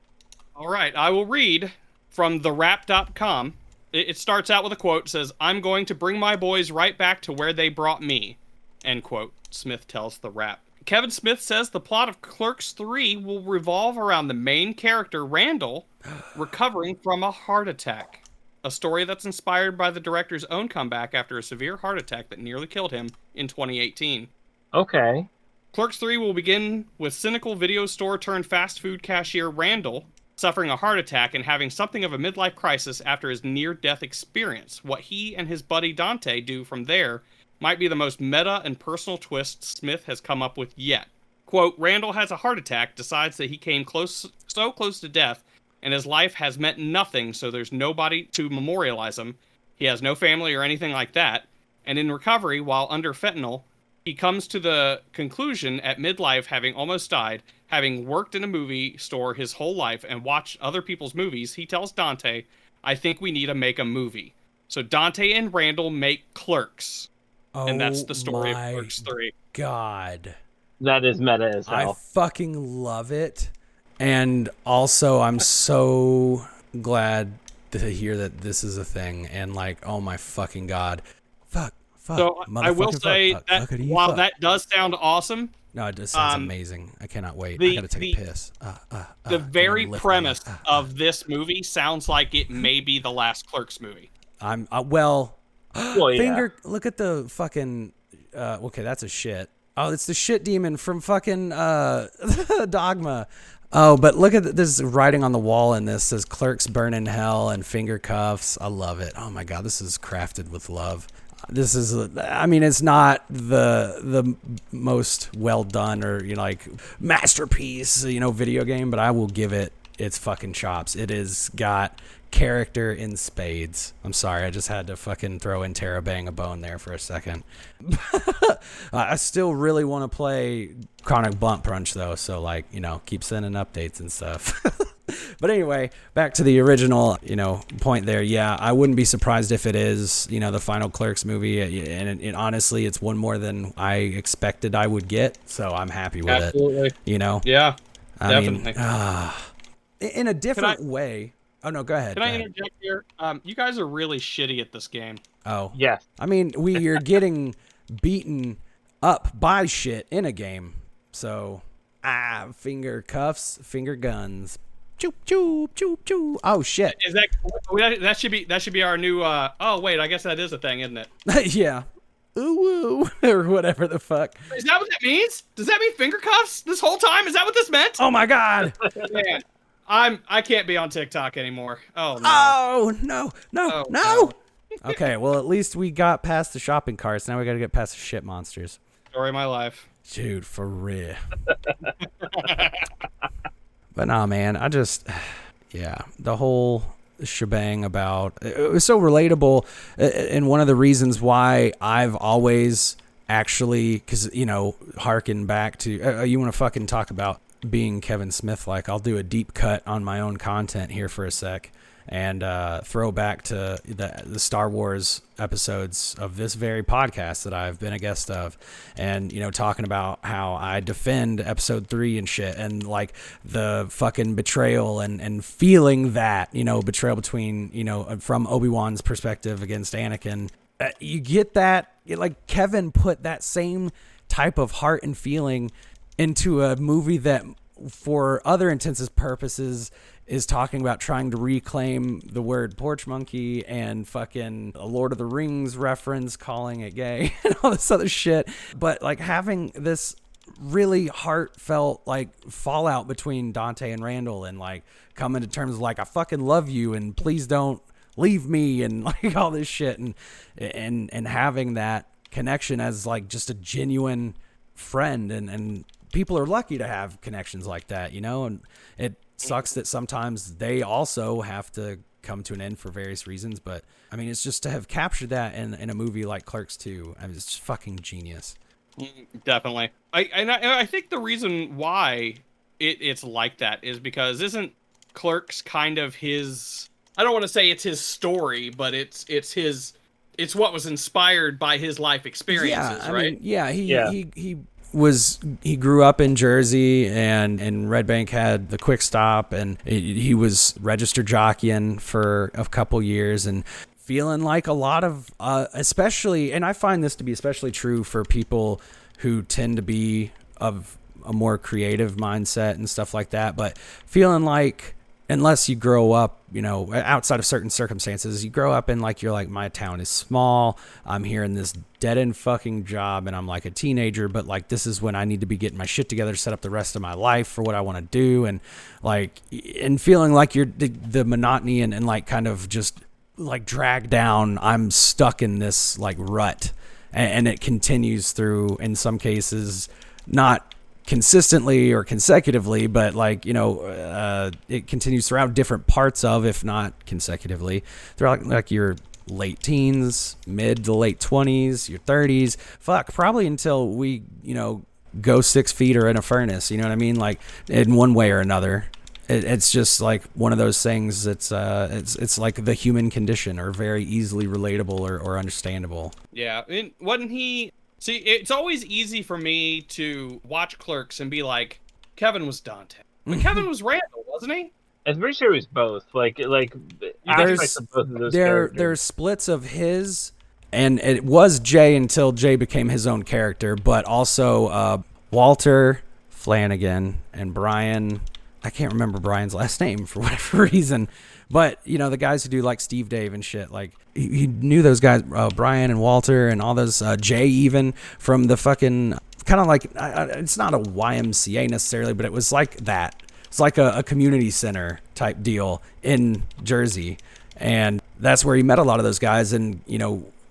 All right, I will read from therap.com. It starts out with a quote. It says, "I'm going to bring my boys right back to where they brought me," end quote, Smith tells The Wrap. Kevin Smith says the plot of Clerks 3 will revolve around the main character, Randall, recovering from a heart attack. A story that's inspired by the director's own comeback after a severe heart attack that nearly killed him in 2018. Okay. Clerks 3 will begin with cynical video store turned fast food cashier Randall suffering a heart attack and having something of a midlife crisis after his near-death experience. What he and his buddy Dante do from there might be the most meta and personal twist Smith has come up with yet. Quote, "Randall has a heart attack, decides that he came so close to death, and his life has meant nothing, so there's nobody to memorialize him. He has no family or anything like that. And in recovery, while under fentanyl, he comes to the conclusion at midlife, having almost died, having worked in a movie store his whole life and watched other people's movies, he tells Dante, 'I think we need to make a movie.' So Dante and Randall make Clerks. And that's the story of Clerks 3. God. That is meta as I hell. fucking love it. And also, I'm so glad to hear that this is a thing. And like, oh my fucking God. Fuck. So I will say that while that does sound awesome, no, it just sounds amazing. I cannot wait. I gotta take a piss. The very premise of this movie sounds like it may be the last Clerks movie. Well, yeah. Look at the fucking. Okay, that's a shit. Oh, it's the shit demon from fucking Dogma. Oh, but look at this writing on the wall in this says Clerks burn in hell and finger cuffs. I love it. Oh my God, this is crafted with love. This is, I mean, it's not the most well done or, like masterpiece, video game, but I will give it its fucking chops. It has got character in spades. I'm sorry, I just had to fucking throw in Terabang a bone there for a second. I still really want to play Chronic Blunt Punch though, so like, keep sending updates and stuff. But anyway, back to the original, point there. Yeah, I wouldn't be surprised if it is, the final Clerks movie. And honestly, it's one more than I expected I would get. So I'm happy with Absolutely. it. Yeah, I definitely. mean, in a different way. Oh, no, go ahead. Can I interject here? You guys are really shitty at this game. Oh. Yes. I mean, we are getting beaten up by shit in a game. So, finger cuffs, finger guns. Choop, choop, choop, choop. Oh, shit. Is that should be our new, oh, wait, I guess that is a thing, isn't it? Yeah. Ooh, or whatever the fuck. Is that what that means? Does that mean finger cuffs this whole time? Is that what this meant? Oh, my God. Man, I can't be on TikTok anymore. Oh, no. Oh, no. Oh, no. Okay, well, at least we got past the shopping carts. Now we got to get past the shit monsters. Story of my life. Dude, for real. But nah, man, yeah, the whole shebang about it was so relatable, and one of the reasons why I've always actually, because harken back to you want to fucking talk about being Kevin Smith, like I'll do a deep cut on my own content here for a sec and throw back to the Star Wars episodes of this very podcast that I've been a guest of, and talking about how I defend episode 3 and shit, and like the fucking betrayal and feeling that betrayal between from Obi-Wan's perspective against Anakin. You get that, like Kevin put that same type of heart and feeling into a movie that for other intents and purposes is talking about trying to reclaim the word porch monkey and fucking a Lord of the Rings reference, calling it gay and all this other shit. But like having this really heartfelt like fallout between Dante and Randall, and like coming to terms of like, I fucking love you and please don't leave me, and like all this shit, and having that connection as like just a genuine friend, and people are lucky to have connections like that, and it sucks that sometimes they also have to come to an end for various reasons. But I mean, it's just to have captured that in a movie like Clerks 2. I mean, it's just fucking genius. Definitely. I think the reason why it's like that is because isn't Clerks kind of his, I don't want to say it's his story, but it's what was inspired by his life experiences, right? He grew up in Jersey, and Red Bank had the Quick Stop, and he was registered jockeying for a couple years, and feeling like a lot of especially, and I find this to be especially true for people who tend to be of a more creative mindset and stuff like that, but feeling like unless you grow up, outside of certain circumstances, you grow up in like, you're like, my town is small, I'm here in this dead end fucking job, and I'm like a teenager, but like this is when I need to be getting my shit together to set up the rest of my life for what I want to do, and like, and feeling like you're the monotony and like kind of just like dragged down, I'm stuck in this like rut, and it continues through, in some cases, not consistently or consecutively, but like it continues throughout different parts of, if not consecutively, throughout like your late teens, mid to late 20s, your 30s, probably until we go 6 feet or in a furnace, you know what I mean, like in one way or another. It's just like one of those things that's it's like the human condition, or very easily relatable or understandable. Yeah, and wasn't he? See, it's always easy for me to watch Clerks and be like, Kevin was Dante, but Kevin was Randall, wasn't he? I'm pretty sure it was both. Like aspects of both of those characters. There's splits of his, and it was Jay until Jay became his own character, but also Walter Flanagan and Brian. I can't remember Brian's last name for whatever reason, but the guys who do like Steve Dave and shit, like he knew those guys, Brian and Walter and all those, Jay even, from the fucking kind of like, it's not a YMCA necessarily, but it was like that. It's like a community center type deal in Jersey, and that's where he met a lot of those guys, and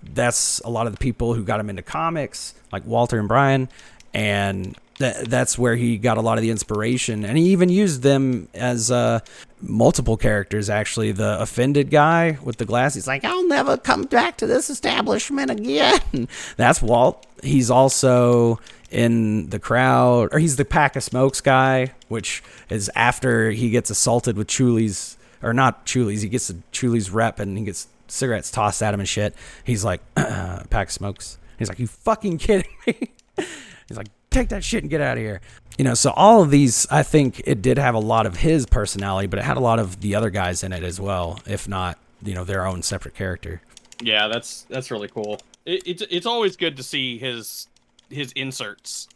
that's a lot of the people who got him into comics, like Walter and Brian, and that's where he got a lot of the inspiration, and he even used them as multiple characters. Actually, the offended guy with the glass, he's like, I'll never come back to this establishment again. That's Walt. He's also in the crowd, or he's the pack of smokes guy, which is after he gets assaulted with Chuli's, or not Chuli's, he gets a Chuli's rep and he gets cigarettes tossed at him and shit. He's like, pack of smokes. He's like, you fucking kidding me? He's like, take that shit and get out of here. So all of these, I think it did have a lot of his personality, but it had a lot of the other guys in it as well, if not, their own separate character. Yeah, that's really cool. It's always good to see his inserts,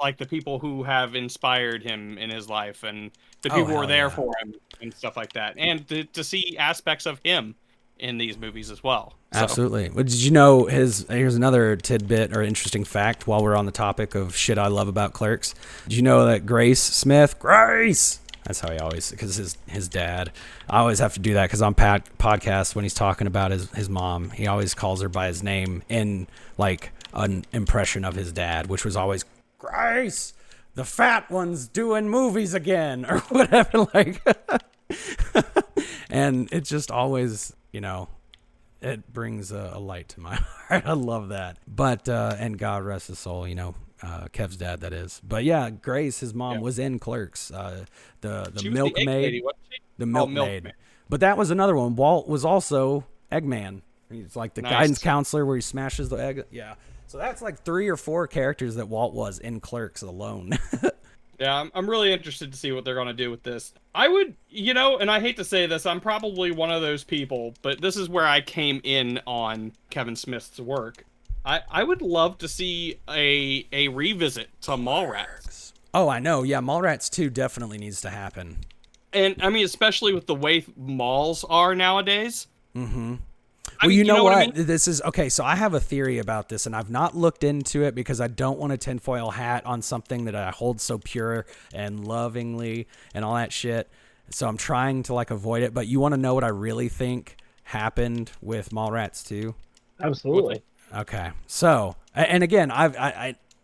like the people who have inspired him in his life, and the people who were there for him and stuff like that, and to see aspects of him in these movies as well. So. Absolutely. Well, did you know here's another tidbit or interesting fact while we're on the topic of shit I love about Clerks. Did you know that Grace, that's how he always, because his dad, I always have to do that because on podcasts when he's talking about his mom, he always calls her by his name in like an impression of his dad, which was always, Grace, the fat one's doing movies again, or whatever, like. And it just always, it brings a light to my heart. I love that. But, and God rest his soul, Kev's dad, that is. But yeah, Grace, his mom, was in Clerks. The She was milkmaid. the egg lady, wasn't she? The milkmaid. But that was another one. Walt was also Eggman. He's like the guidance counselor where he smashes the egg. Yeah. So that's like 3 or 4 characters that Walt was in Clerks alone. Yeah, I'm really interested to see what they're going to do with this. I would, and I hate to say this, I'm probably one of those people, but this is where I came in on Kevin Smith's work. I would love to see a revisit to Mallrats. Oh, I know. Yeah, Mallrats 2 definitely needs to happen. And, I mean, especially with the way malls are nowadays. Mm-hmm. Well, you know what? I mean? This is okay. So I have a theory about this, and I've not looked into it because I don't want a tinfoil hat on something that I hold so pure and lovingly and all that shit. So I'm trying to avoid it. But you want to know what I really think happened with Mallrats 2? Absolutely. Okay. So, and again,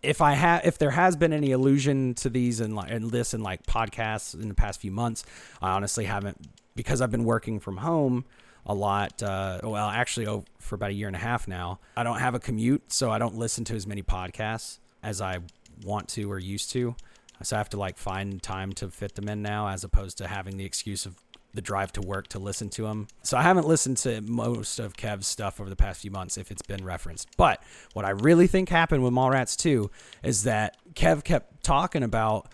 if there has been any allusion to these and this in podcasts in the past few months, I honestly haven't, because I've been working from home a lot. For about a year and a half now. I don't have a commute, so I don't listen to as many podcasts as I want to or used to. So I have to find time to fit them in now, as opposed to having the excuse of the drive to work to listen to them. So I haven't listened to most of Kev's stuff over the past few months, if it's been referenced. But what I really think happened with Mallrats 2 is that Kev kept talking about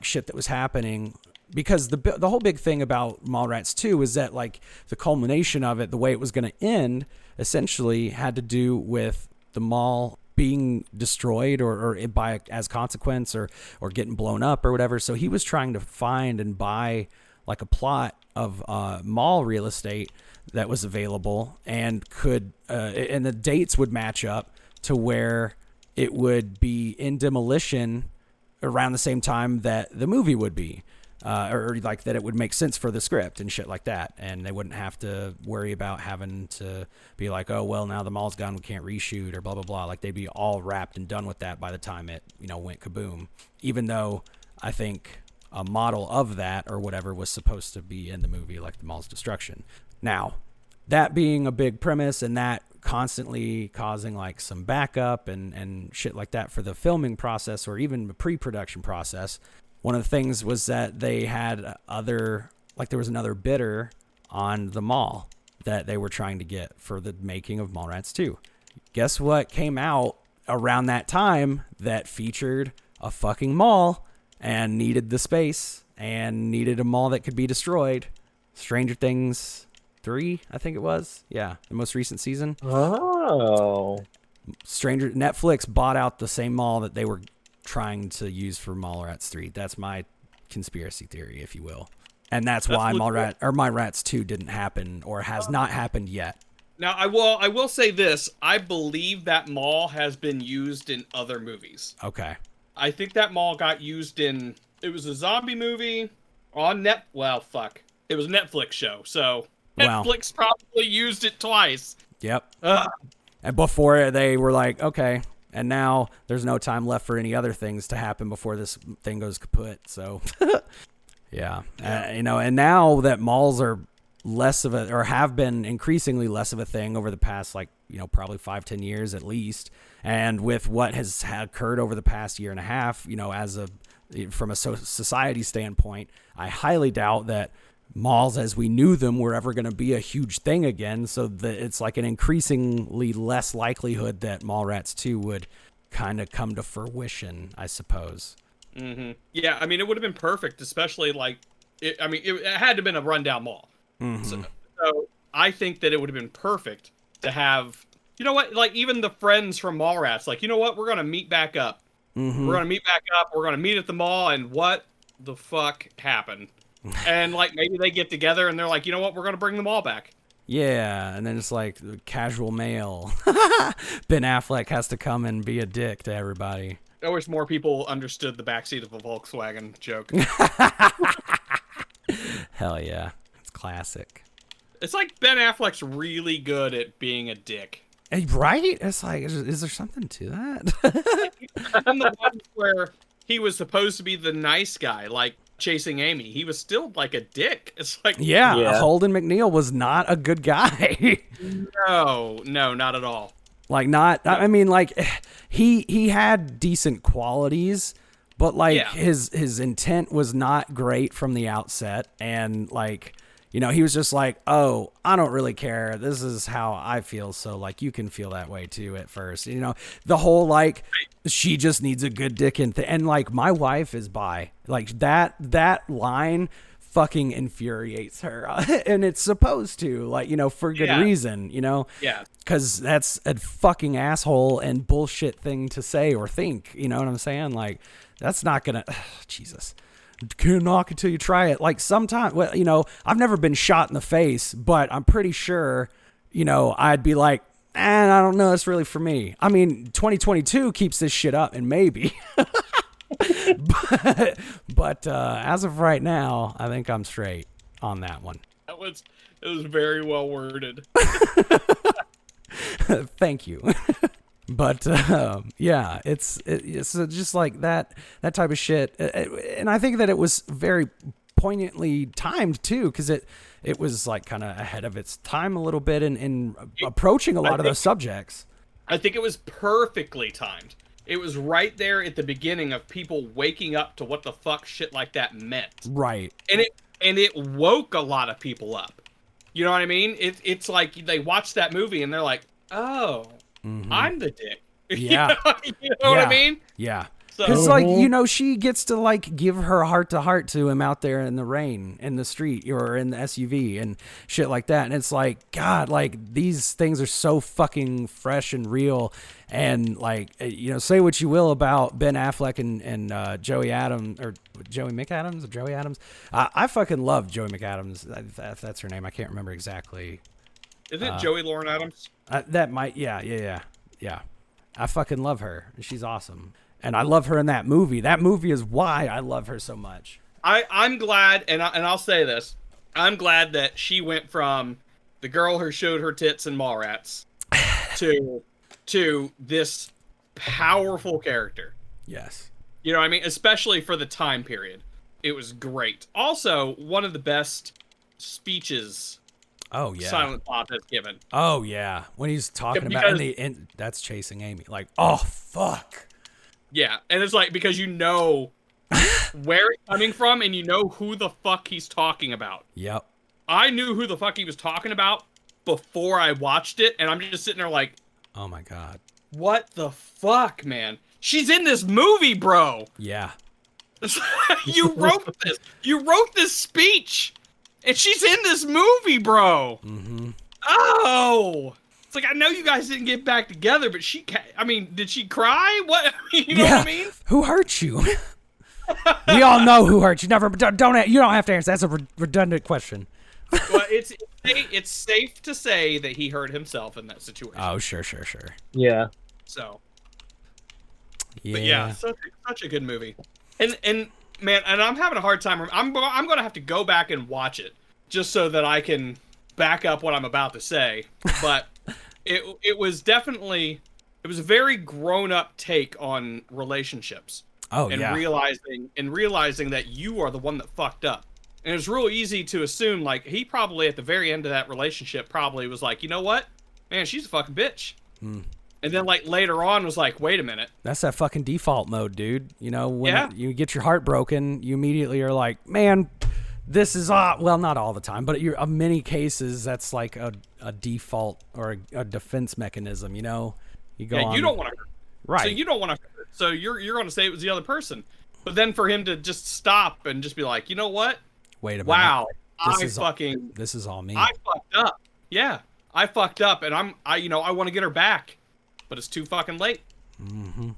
shit that was happening. Because the whole big thing about Mallrats 2 is that the culmination of it, the way it was going to end, essentially had to do with the mall being destroyed or by as consequence or getting blown up or whatever. So he was trying to find and buy a plot of mall real estate that was available and could and the dates would match up to where it would be in demolition around the same time that the movie would be. Or that it would make sense for the script and shit like that. And they wouldn't have to worry about having to be oh, well, now the mall's gone, we can't reshoot or blah, blah, blah. They'd be all wrapped and done with that by the time it, went kaboom. Even though I think a model of that or whatever was supposed to be in the movie, like the mall's destruction. Now, that being a big premise and that constantly causing some backup and shit like that for the filming process or even the pre-production process, one of the things was that they had there was another bidder on the mall that they were trying to get for the making of Mallrats 2. Guess what came out around that time that featured a fucking mall and needed the space and needed a mall that could be destroyed? Stranger Things 3, I think it was. Yeah, the most recent season. Oh. Netflix bought out the same mall that they were trying to use for Mallrats 3. That's my conspiracy theory, if you will. And that's why Mallrats 2 didn't happen or has not happened yet. Now, I will say this. I believe that mall has been used in other movies. Okay. I think that mall got used it was a zombie movie on it was a Netflix show. So Netflix probably used it twice. Yep. And before they were okay. And now there's no time left for any other things to happen before this thing goes kaput. So, yeah. And now that malls are less of or have been increasingly less of a thing over the past, probably 5-10 years at least. And with what has occurred over the past year and a half, from a society standpoint, I highly doubt that malls as we knew them were ever going to be a huge thing again. So that it's an increasingly less likelihood that Mallrats 2 would kind of come to fruition, I suppose. Mm-hmm. Yeah, I mean, it would have been perfect, especially it had to have been a rundown mall. Mm-hmm. So I think that it would have been perfect to have, even the friends from Mallrats, we're going to meet back up. Mm-hmm. We're going to meet back up. We're going to meet at the mall. And what the fuck happened? And maybe they get together and they're like, we're going to bring them all back. Yeah, and then it's casual mail. Ben Affleck has to come and be a dick to everybody. I wish more people understood the backseat of a Volkswagen joke. Hell yeah, it's classic. It's Ben Affleck's really good at being a dick. Right? It's like, is there something to that? And the ones where he was supposed to be the nice guy, like chasing Amy, he was still like a dick. It's like, Yeah, Holden McNeil was not a good guy. no, not at all. Like, not, I mean, like, he had decent qualities, but like his intent was not great from the outset. And like, you know, he was just like, oh, I don't really care. This is how I feel. So like, you can feel that way too at first, you know, the whole, like, she just needs a good dick and like, my wife is bi. Like that line fucking infuriates her. And it's supposed to, like, you know, for good reason, you know? Yeah. Cause that's a fucking asshole and bullshit thing to say or think, you know what I'm saying? Like, that's not gonna, Jesus. Can't knock until you try it. Like, sometimes, well, you know, I've never been shot in the face, but I'm pretty sure, you know, I'd be like, I don't know, it's really for me. I mean, 2022 keeps this shit up, and maybe. but as of right now, I think I'm straight on that one. It was very well worded. Thank you. But yeah, it's just like that type of shit, and I think that it was very poignantly timed too, because it was like kind of ahead of its time a little bit in approaching a lot of those subjects. I think it was perfectly timed. It was right there at the beginning of people waking up to what the fuck shit like that meant. Right. And it woke a lot of people up. You know what I mean? It's like they watch that movie and they're like, oh. Mm-hmm. I'm the dick. Yeah. You know what I mean? Yeah. Because, like, you know, she gets to, like, give her heart-to-heart to him out there in the rain, in the street, or in the SUV, and shit like that. And it's like, God, like, these things are so fucking fresh and real. And, like, you know, say what you will about Ben Affleck and Joey Adams, or Joey McAdams, or Joey Adams. I fucking love Joey McAdams, if that's her name. I can't remember exactly. Is it Joey Lauren Adams? That might, yeah. I fucking love her. She's awesome. And I love her in that movie. That movie is why I love her so much. I'm glad, and I'll say this. I'm glad that she went from the girl who showed her tits in Mallrats to this powerful character. Yes. You know what I mean? Especially for the time period. It was great. Also, one of the best speeches Silent Bob has given. Oh, yeah. When he's talking about and that's chasing Amy. Like, oh, fuck. Yeah, and it's like, because you know where it's coming from and you know who the fuck he's talking about. Yep. I knew who the fuck he was talking about before I watched it, and I'm just sitting there like, oh my God. What the fuck, man? She's in this movie, bro. Yeah. You wrote this. You wrote this speech, and she's in this movie, bro. Mm-hmm. Oh. It's like, I know you guys didn't get back together, but did she cry? What? You know what I mean? Who hurt you? We all know who hurt you. Never. You don't have to answer. That's a redundant question. Well, it's safe to say that he hurt himself in that situation. Oh, sure. Yeah. So. Yeah. But yeah, such a good movie. And man, and I'm having a hard time. I'm going to have to go back and watch it just so that I can back up what I'm about to say. But it was definitely, it was a very grown up take on relationships. Oh, and yeah. realizing that you are the one that fucked up. And it was real easy to assume, like, he probably at the very end of that relationship probably was like, you know what? Man, she's a fucking bitch. Mm. And then, like, later on was like, wait a minute. That's that fucking default mode, dude. You know, when you get your heart broken, you immediately are like, man, this is well, not all the time, but in many cases, that's like a default or a defense mechanism. You know, you go. You don't want to hurt. Right. So you don't want to hurt. So you're going to say it was the other person. But then for him to just stop and just be like, you know what? Wait a minute. Wow. This is all me. I fucked up. Yeah. I fucked up, and I want to get her back, but it's too fucking late. Mm-hmm.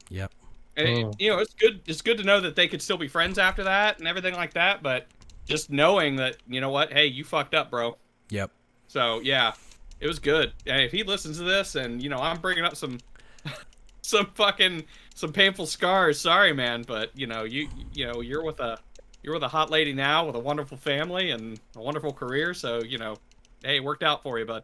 Yep. And it's good to know that they could still be friends after that and everything like that. But just knowing that, you know what, hey, you fucked up, bro. Yep. So yeah, it was good. And if he listens to this, and I'm bringing up some painful scars. Sorry, man, but you're with a hot lady now with a wonderful family and a wonderful career. So hey, it worked out for you, bud.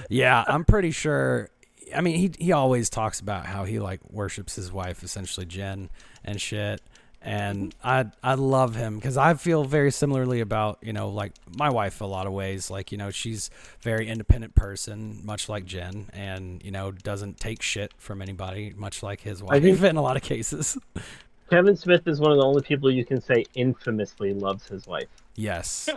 Yeah, I'm pretty sure. I mean, he always talks about how he like worships his wife, essentially Jen and shit. And I love him because I feel very similarly about, you know, like my wife a lot of ways. Like, you know, she's a very independent person, much like Jen, and, you know, doesn't take shit from anybody, much like his wife in a lot of cases. Kevin Smith is one of the only people you can say infamously loves his wife. Yes.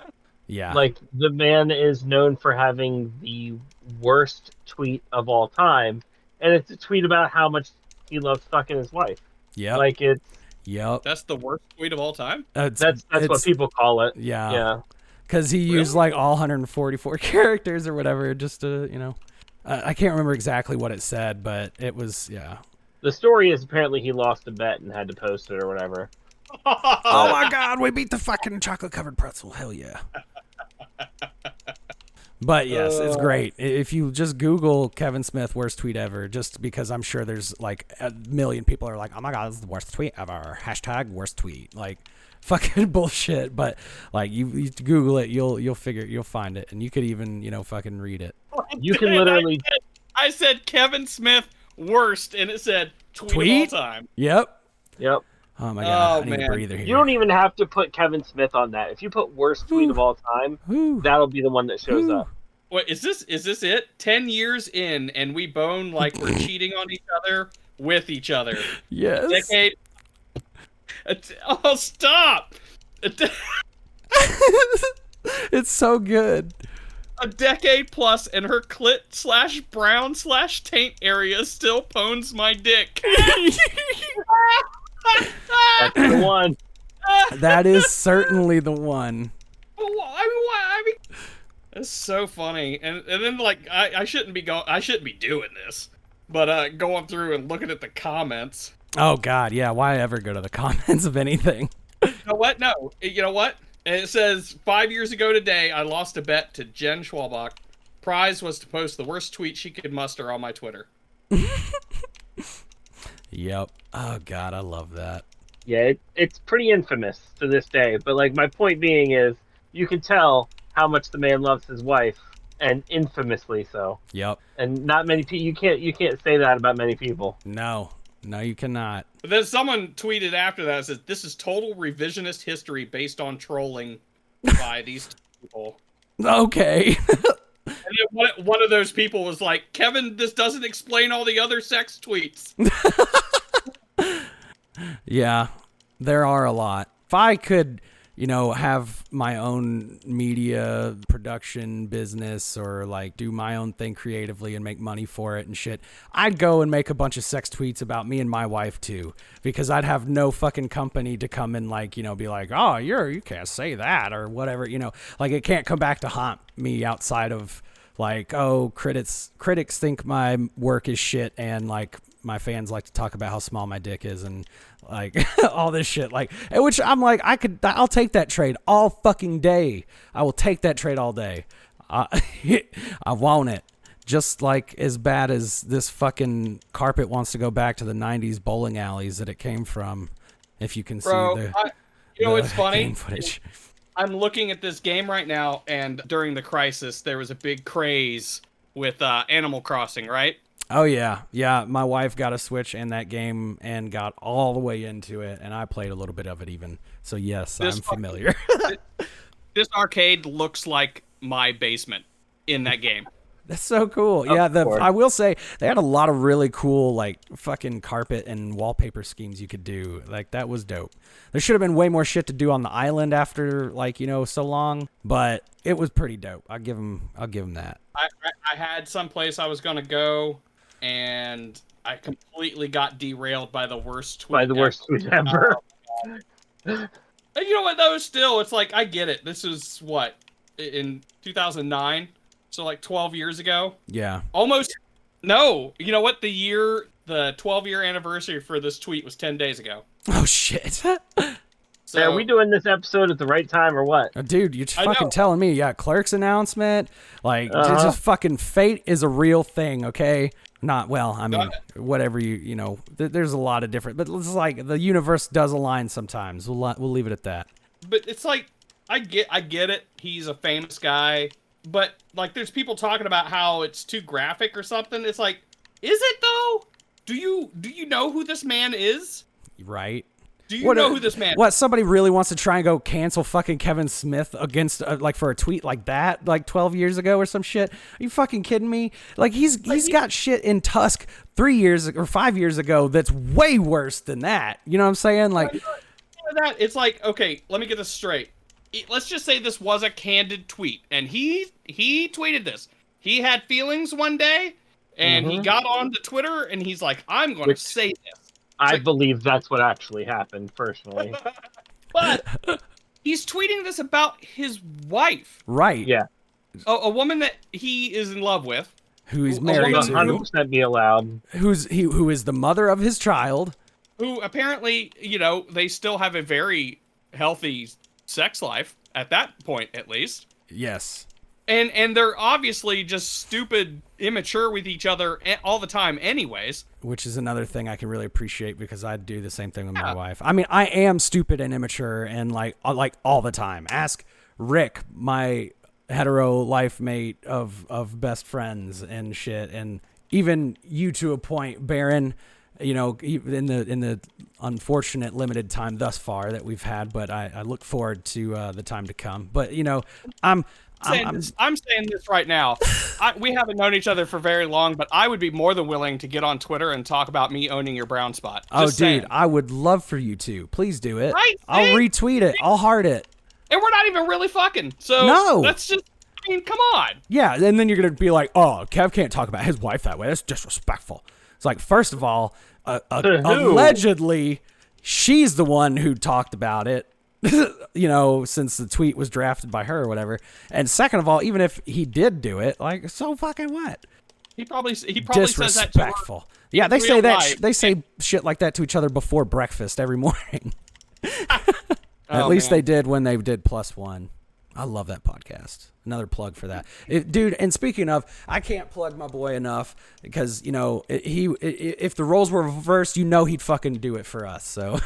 Yeah. Like, the man is known for having the worst tweet of all time, and it's a tweet about how much he loves fucking his wife. Yep. Like, it's Yep. That's the worst tweet of all time. that's what people call it. Yeah. Yeah. Because he used like all 144 characters or whatever just to, you know. I can't remember exactly what it said, but it was, yeah. The story is apparently he lost a bet and had to post it or whatever. Oh my God, we beat the fucking chocolate covered pretzel. Hell yeah. But yes, it's great. If you just Google Kevin Smith worst tweet ever, just because I'm sure there's like a million people are like, oh my God, this is the worst tweet ever. Hashtag worst tweet. Like fucking bullshit. But like you Google it, you'll find it. And you could even, you know, fucking read it. You can literally. I said Kevin Smith worst, and it said tweet of all time. Yep. Yep. Oh my God. Oh, I need a man. breather here. You don't even have to put Kevin Smith on that. If you put worst tweet of all time, that'll be the one that shows up. Wait, is this it? 10 years in, and we bone like we're cheating on each other with each other. Yes. Decade. Oh, stop! It's so good. A decade plus, and her clit/brown/taint area still pones my dick. That's the one. That is certainly the one. I mean, it's so funny, and then like I shouldn't be doing this, but going through and looking at the comments. Oh God, yeah. Why ever go to the comments of anything? You know what? No, you know what? And it says 5 years ago today, I lost a bet to Jen Schwalbach. Prize was to post the worst tweet she could muster on my Twitter. Yep. Oh God, I love that. Yeah, it's pretty infamous to this day. But like my point being is, you can tell how much the man loves his wife, and infamously so. Yep. And not many people. You can't say that about many people. No, you cannot. But then someone tweeted after that and says, "This is total revisionist history based on trolling by these people." Okay. And then one of those people was like, "Kevin, this doesn't explain all the other sex tweets." Yeah, there are a lot. If I could, you know, have my own media production business or like do my own thing creatively and make money for it and shit, I'd go and make a bunch of sex tweets about me and my wife too, because I'd have no fucking company to come and like, you know, be like, oh, you can't say that or whatever, you know, like it can't come back to haunt me outside of like, oh, critics think my work is shit and like my fans like to talk about how small my dick is and like all this shit, like, which I'm like, I'll take that trade all fucking day. I will take that trade all day. I want it. Just like as bad as this fucking carpet wants to go back to the 90s bowling alleys that it came from. If you can see it's funny. Game footage. I'm looking at this game right now, and during the crisis, there was a big craze with Animal Crossing, right? Oh, yeah. Yeah, my wife got a Switch and that game and got all the way into it, and I played a little bit of it even. So, yes, I'm familiar. This arcade looks like my basement in that game. That's so cool. Yeah, I will say they had a lot of really cool like fucking carpet and wallpaper schemes you could do. Like that was dope. There should have been way more shit to do on the island after like, you know, so long, but it was pretty dope. I'll give them that. I had some place I was going to go, and I completely got derailed by the worst tweet. By the worst tweet ever. And you know what though? Still, it's like I get it. This is what in 2009. So like 12 years ago? Yeah. Almost. No. You know what? The 12-year anniversary for this tweet was 10 days ago. Oh, shit. So, are we doing this episode at the right time or what? Dude, you're fucking telling me. Yeah, Clerk's announcement. Like, just fucking fate is a real thing, okay? Not, well, I mean, whatever you know, there's a lot of different, but it's like the universe does align sometimes. We'll leave it at that. But it's like, I get it. He's a famous guy. but like there's people talking about how it's too graphic or something. It's like, is it though? Do you know who this man is? Right. Do you know who this man is? What, somebody really wants to try and go cancel fucking Kevin Smith against like for a tweet like that like 12 years ago or some shit? Are you fucking kidding me? Like he's got shit in Tusk 3 years or 5 years ago that's way worse than that. You know what I'm saying? Like that it's like, okay, let me get this straight. Let's just say this was a candid tweet and he tweeted this. He had feelings one day and he got on to Twitter and he's like, I'm going to say this. I believe that's what actually happened, personally. But he's tweeting this about his wife. Right. Yeah. A woman that he is in love with. Who he's married to. 100% be allowed. Who is the mother of his child. Who apparently, they still have a very healthy sex life at that point, at least. Yes. And they're obviously just stupid, immature with each other all the time anyways. Which is another thing I can really appreciate because I do the same thing with my wife. I mean, I am stupid and immature and like all the time. Ask Rick, my hetero life mate of best friends and shit. And even you to a point, Baron, in the unfortunate limited time thus far that we've had, but I look forward to the time to come. But, I'm saying this right now. We haven't known each other for very long, but I would be more than willing to get on Twitter and talk about me owning your brown spot. Just saying. Dude, I would love for you to. Please do it. Right? I'll retweet it. I'll heart it. And we're not even really fucking. So no. That's just, come on. Yeah, and then you're going to be like, oh, Kev can't talk about his wife that way. That's disrespectful. It's like, first of all, allegedly, she's the one who talked about it. Since the tweet was drafted by her or whatever. And second of all, even if he did do it, like, so fucking what? He probably disrespectful. says that to her. Yeah, they say that they say shit like that to each other before breakfast every morning. At least they did when they did Plus One. I love that podcast. Another plug for that, dude. And speaking of, I can't plug my boy enough because if the roles were reversed, he'd fucking do it for us. So,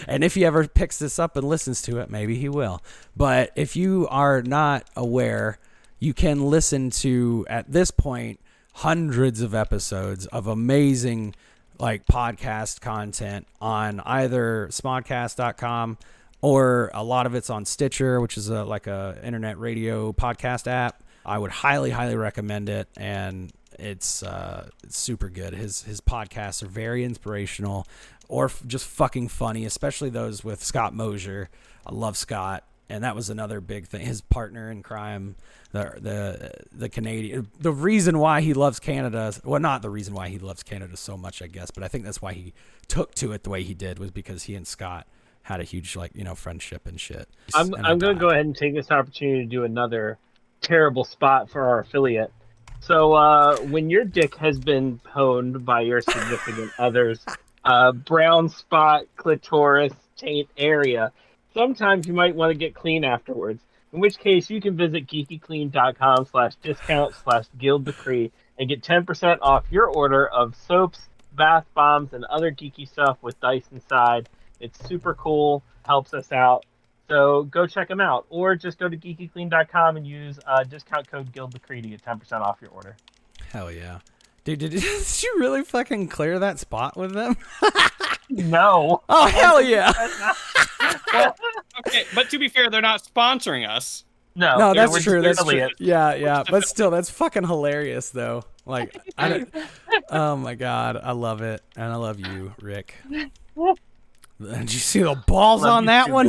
and if he ever picks this up and listens to it, maybe he will. But if you are not aware, you can listen to at this point hundreds of episodes of amazing like podcast content on either smodcast.com. Or a lot of it's on Stitcher, which is like a internet radio podcast app. I would highly, highly recommend it, and it's super good. His podcasts are very inspirational, or just fucking funny, especially those with Scott Mosier. I love Scott, and that was another big thing. His partner in crime, the Canadian. The reason why he loves Canada, well, not the reason why he loves Canada so much, I guess, but I think that's why he took to it the way he did was because he and Scott had a huge friendship and shit. I'm going to go ahead and take this opportunity to do another terrible spot for our affiliate. So when your dick has been pwned by your significant other's brown spot, clitoris, taint area, sometimes you might want to get clean afterwards. In which case you can visit geekyclean.com/discount/guilddecree and get 10% off your order of soaps, bath bombs, and other geeky stuff with dice inside. It's super cool, helps us out. So go check them out. Or just go to geekyclean.com and use discount code GuildDecree to get 10% off your order. Hell yeah. Dude, did you really fucking clear that spot with them? No. Oh, hell yeah. Okay, but to be fair, they're not sponsoring us. No, that's true. That's true. Yeah. But still, that's fucking hilarious, though. Like, oh my God. I love it. And I love you, Rick. Did you see the balls on that one?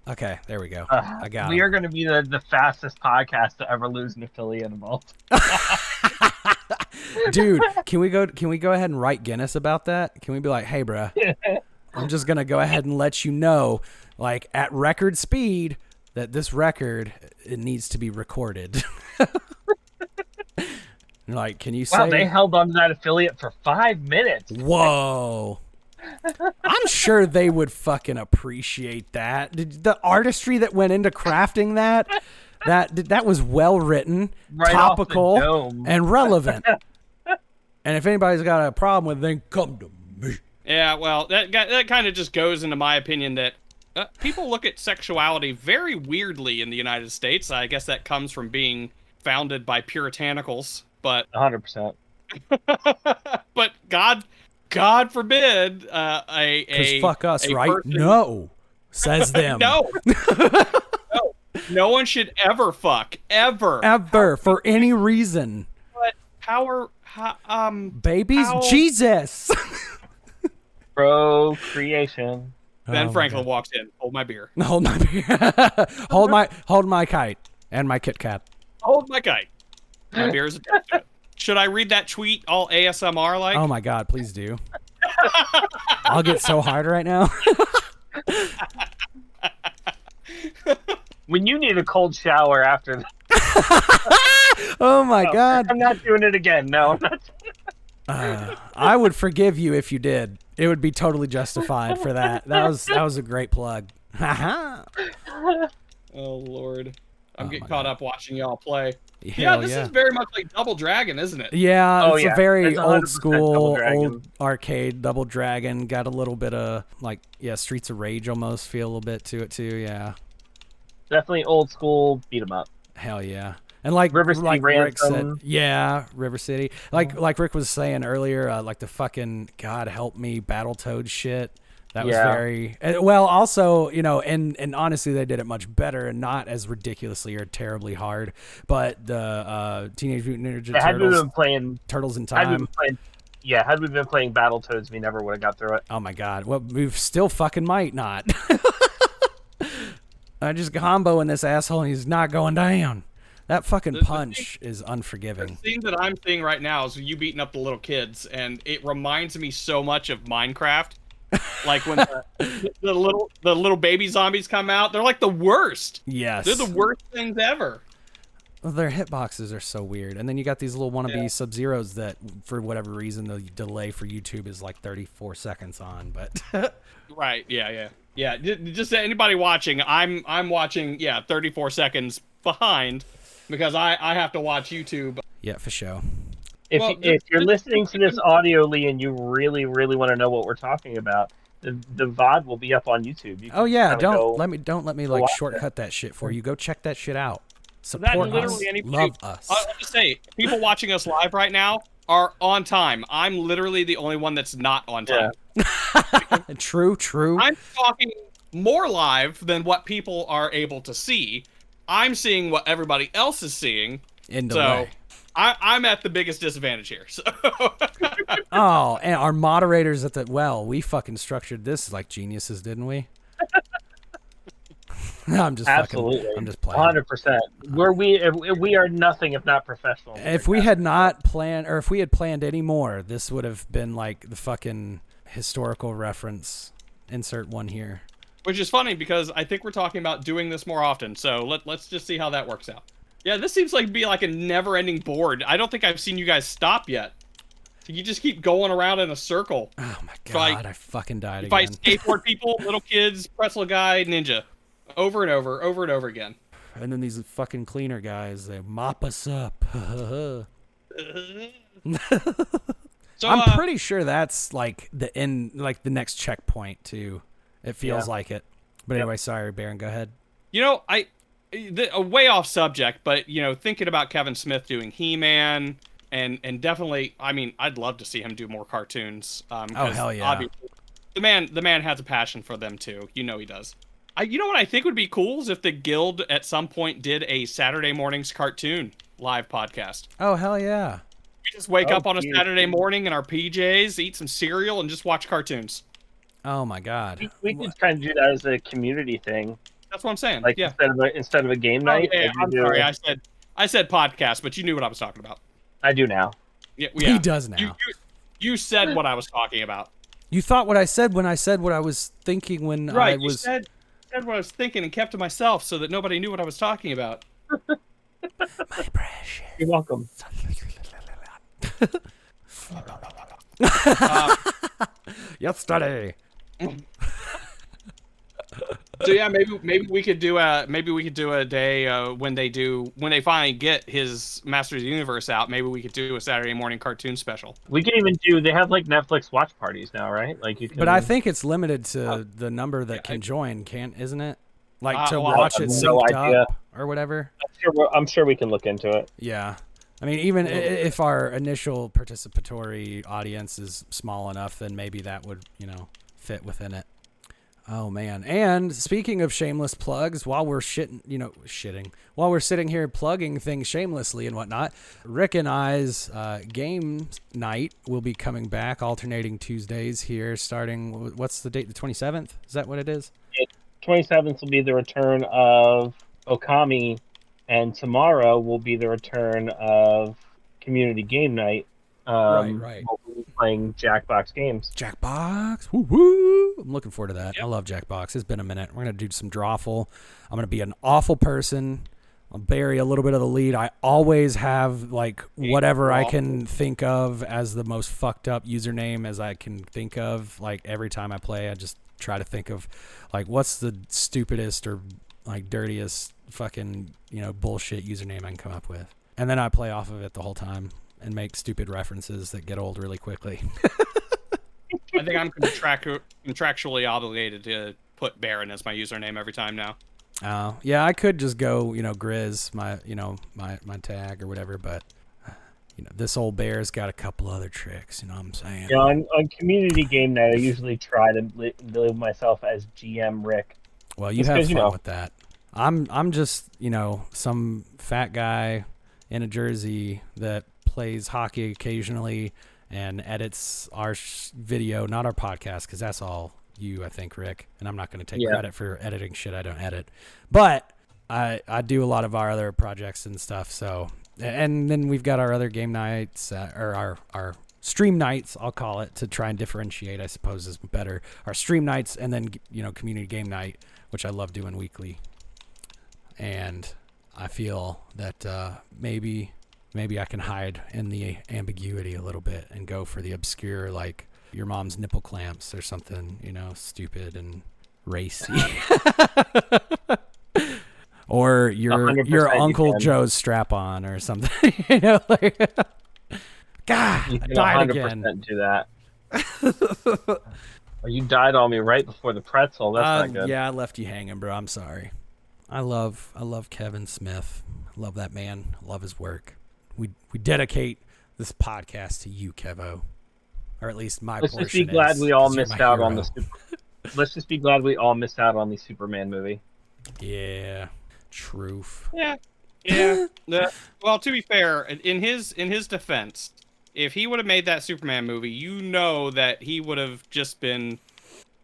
Okay, there we go. I got it. We are going to be the fastest podcast to ever lose an affiliate involved. Dude, can we go ahead and write Guinness about that? Can we be like, hey, bruh, I'm just going to go ahead and let you know, like, at record speed, that this record, it needs to be recorded. Like, can you say... Wow, they held on to that affiliate for 5 minutes. Whoa. I'm sure they would fucking appreciate that. The artistry that went into crafting that was well written, right, topical, and relevant. And if anybody's got a problem with it, then come to me. Yeah, well, that kind of just goes into my opinion that people look at sexuality very weirdly in the United States. I guess that comes from being founded by puritanicals, but 100%. but God forbid Because a fuck us, a right? person- No, says them. no, no one should ever fuck ever. Ever for any reason. But Babies, how- Jesus. Procreation. Ben Oh, Franklin my walks in. Hold my beer. God. Hold my beer. hold my kite and my Kit Kat. Hold my kite. My beer is attached to it. Should I read that tweet all ASMR like? Oh my God, please do. I'll get so hard right now. When you need a cold shower after that. Oh my God. I'm not doing it again. No, I'm not. I would forgive you if you did. It would be totally justified for that. That was a great plug. Oh Lord, I'm Oh, getting my caught God. up watching y'all play. Hell This is very much like Double Dragon, isn't it? Yeah, Oh, it's yeah. a very It's 100% old Double school, Dragon. old arcade Double Dragon. Got a little bit of Streets of Rage almost feel a little bit to it too. Yeah, Definitely old school beat 'em up. hell yeah. And like River City like Rick said, Ransom. yeah, River City. Like Rick was saying earlier, like the fucking God help me Battletoads shit. That was Yeah. very well. Also, and honestly, they did it much better and not as ridiculously or terribly hard. But the Teenage Mutant Ninja Had we Turtles, been playing, Turtles in had we Time. been playing, had we been playing Battletoads, we never would have got through it. Oh my God! Well, we still fucking might not. I just combo in this asshole, and he's not going down. That fucking The punch is The unforgiving. scene that I'm seeing right now is you beating up the little kids, and it reminds me so much of Minecraft. Like when the little baby zombies come out, they're like the worst. Yes, They're the worst things ever. Well, their hitboxes are so weird, and then you got these little wannabe Sub-Zeros that, for whatever reason, the delay for YouTube is like 34 seconds on. But Right? Yeah. Just anybody watching, I'm watching 34 seconds behind because I have to watch YouTube. yeah, for sure. If, Well, if you're this- listening to this audio, Lee, and you really, really want to know what we're talking about, the VOD will be up on YouTube. You can Oh yeah, kinda go- don't let me like watch shortcut that shit for you. Go check that shit out. That Support us. literally anybody. Love us. I'll just say, people watching us live right now are on time. I'm literally the only one that's not on time. True. I'm talking more live than what people are able to see. I'm seeing what everybody else is seeing. In So delay. I'm at the biggest disadvantage here. So Oh, and our moderators we fucking structured this like geniuses, didn't we? I'm just Absolutely. I'm just playing. 100%. We are nothing if not professional. If we had not planned, or if we had planned any more, this would have been like the fucking historical reference. Insert one here. which is funny because I think we're talking about doing this more often. So let's just see how that works out. Yeah, this seems like be like a never-ending board. I don't think I've seen you guys stop yet. You just keep going around in a circle. Oh my Fight. God, I fucking died You again. fight skateboard people, little kids, pretzel guy, ninja. Over and over again. And then these fucking cleaner guys, they mop us up. So I'm pretty sure that's like the end, like the next checkpoint too. It feels Yeah. like it. But anyway, sorry, Baron, go ahead. you know, a way off subject, but you know, thinking about Kevin Smith doing He-Man and definitely, I mean, I'd love to see him do more cartoons. 'Cause hell yeah. obviously, the man has a passion for them too. You know he does. You know what I think would be cool is if the guild at some point did a Saturday mornings cartoon live podcast. Oh hell yeah. We just wake up on a cute. Saturday morning in our PJs, eat some cereal, and just watch cartoons. Oh my God. We could kind of do that as a community thing, That's what I'm saying. like yeah. instead of a game Oh, night. yeah, maybe I'm do- sorry. I said podcast, but you knew what I was talking about. I do now. Yeah, He does now. You said what I was talking about. You thought what I said when I said what I was thinking when I Right. was. You said what I was thinking and kept to myself so that nobody knew what I was talking about. My precious. You're welcome. Yesterday. So yeah, maybe we could do a day when they finally get his Masters of the Universe out. Maybe we could do a Saturday morning cartoon special. We can even do. They have like Netflix watch parties now, right? Like you can. But I think it's limited to the number that can join, isn't it? Like to well, watch I it have no synced idea. up or whatever. I'm sure we can look into it. Yeah. I mean, even if our initial participatory audience is small enough, then maybe that would, fit within it. Oh man! And speaking of shameless plugs, while we're while we're sitting here plugging things shamelessly and whatnot, Rick and I's game night will be coming back, alternating Tuesdays here, starting. What's the date? The 27th? Is that what it is? 27th will be the return of Okami, and tomorrow will be the return of Community Game Night. Right. We'll be playing Jackbox games. Jackbox. Woo woo. I'm looking forward to that. Yep. I love Jackbox. It's been a minute. We're going to do some drawful. I'm going to be an awful person. I'll bury a little bit of the lead. I always have like whatever I can think of as the most fucked up username as I can think of. Like every time I play, I just try to think of like what's the stupidest or like dirtiest fucking, bullshit username I can come up with. And then I play off of it the whole time and make stupid references that get old really quickly. I think I'm contractually obligated to put Baron as my username every time now. Yeah, I could just go, Grizz, my tag or whatever, but this old bear's got a couple other tricks, you know what I'm saying? Yeah, on Community Game Night, I usually try to live myself as GM Rick. Well, you have fun with that. I'm just, some fat guy in a jersey that plays hockey occasionally and edits our video, not our podcast, because that's all you, I think, Rick. And I'm not going to take credit for editing shit I don't edit. But I do a lot of our other projects and stuff. So, and then we've got our other game nights, or our stream nights, I'll call it, to try and differentiate, I suppose is better. Our stream nights and then, community game night, which I love doing weekly. And I feel that maybe I can hide in the ambiguity a little bit and go for the obscure, like your mom's nipple clamps or something, stupid and racy. Or your Uncle Joe's strap-on or something. God, You I can died 100% again. do that. You died on me right before the pretzel. That's not good. Yeah, I left you hanging, bro. I'm sorry. I love Kevin Smith. Love that man. Love his work. We dedicate this podcast to you, Kevo, or at least my portion. Let's just be glad we all missed out on the. Let's just be glad we all missed out on the Superman movie. Yeah, truth. Yeah. Well, to be fair, in his defense, if he would have made that Superman movie, that he would have just been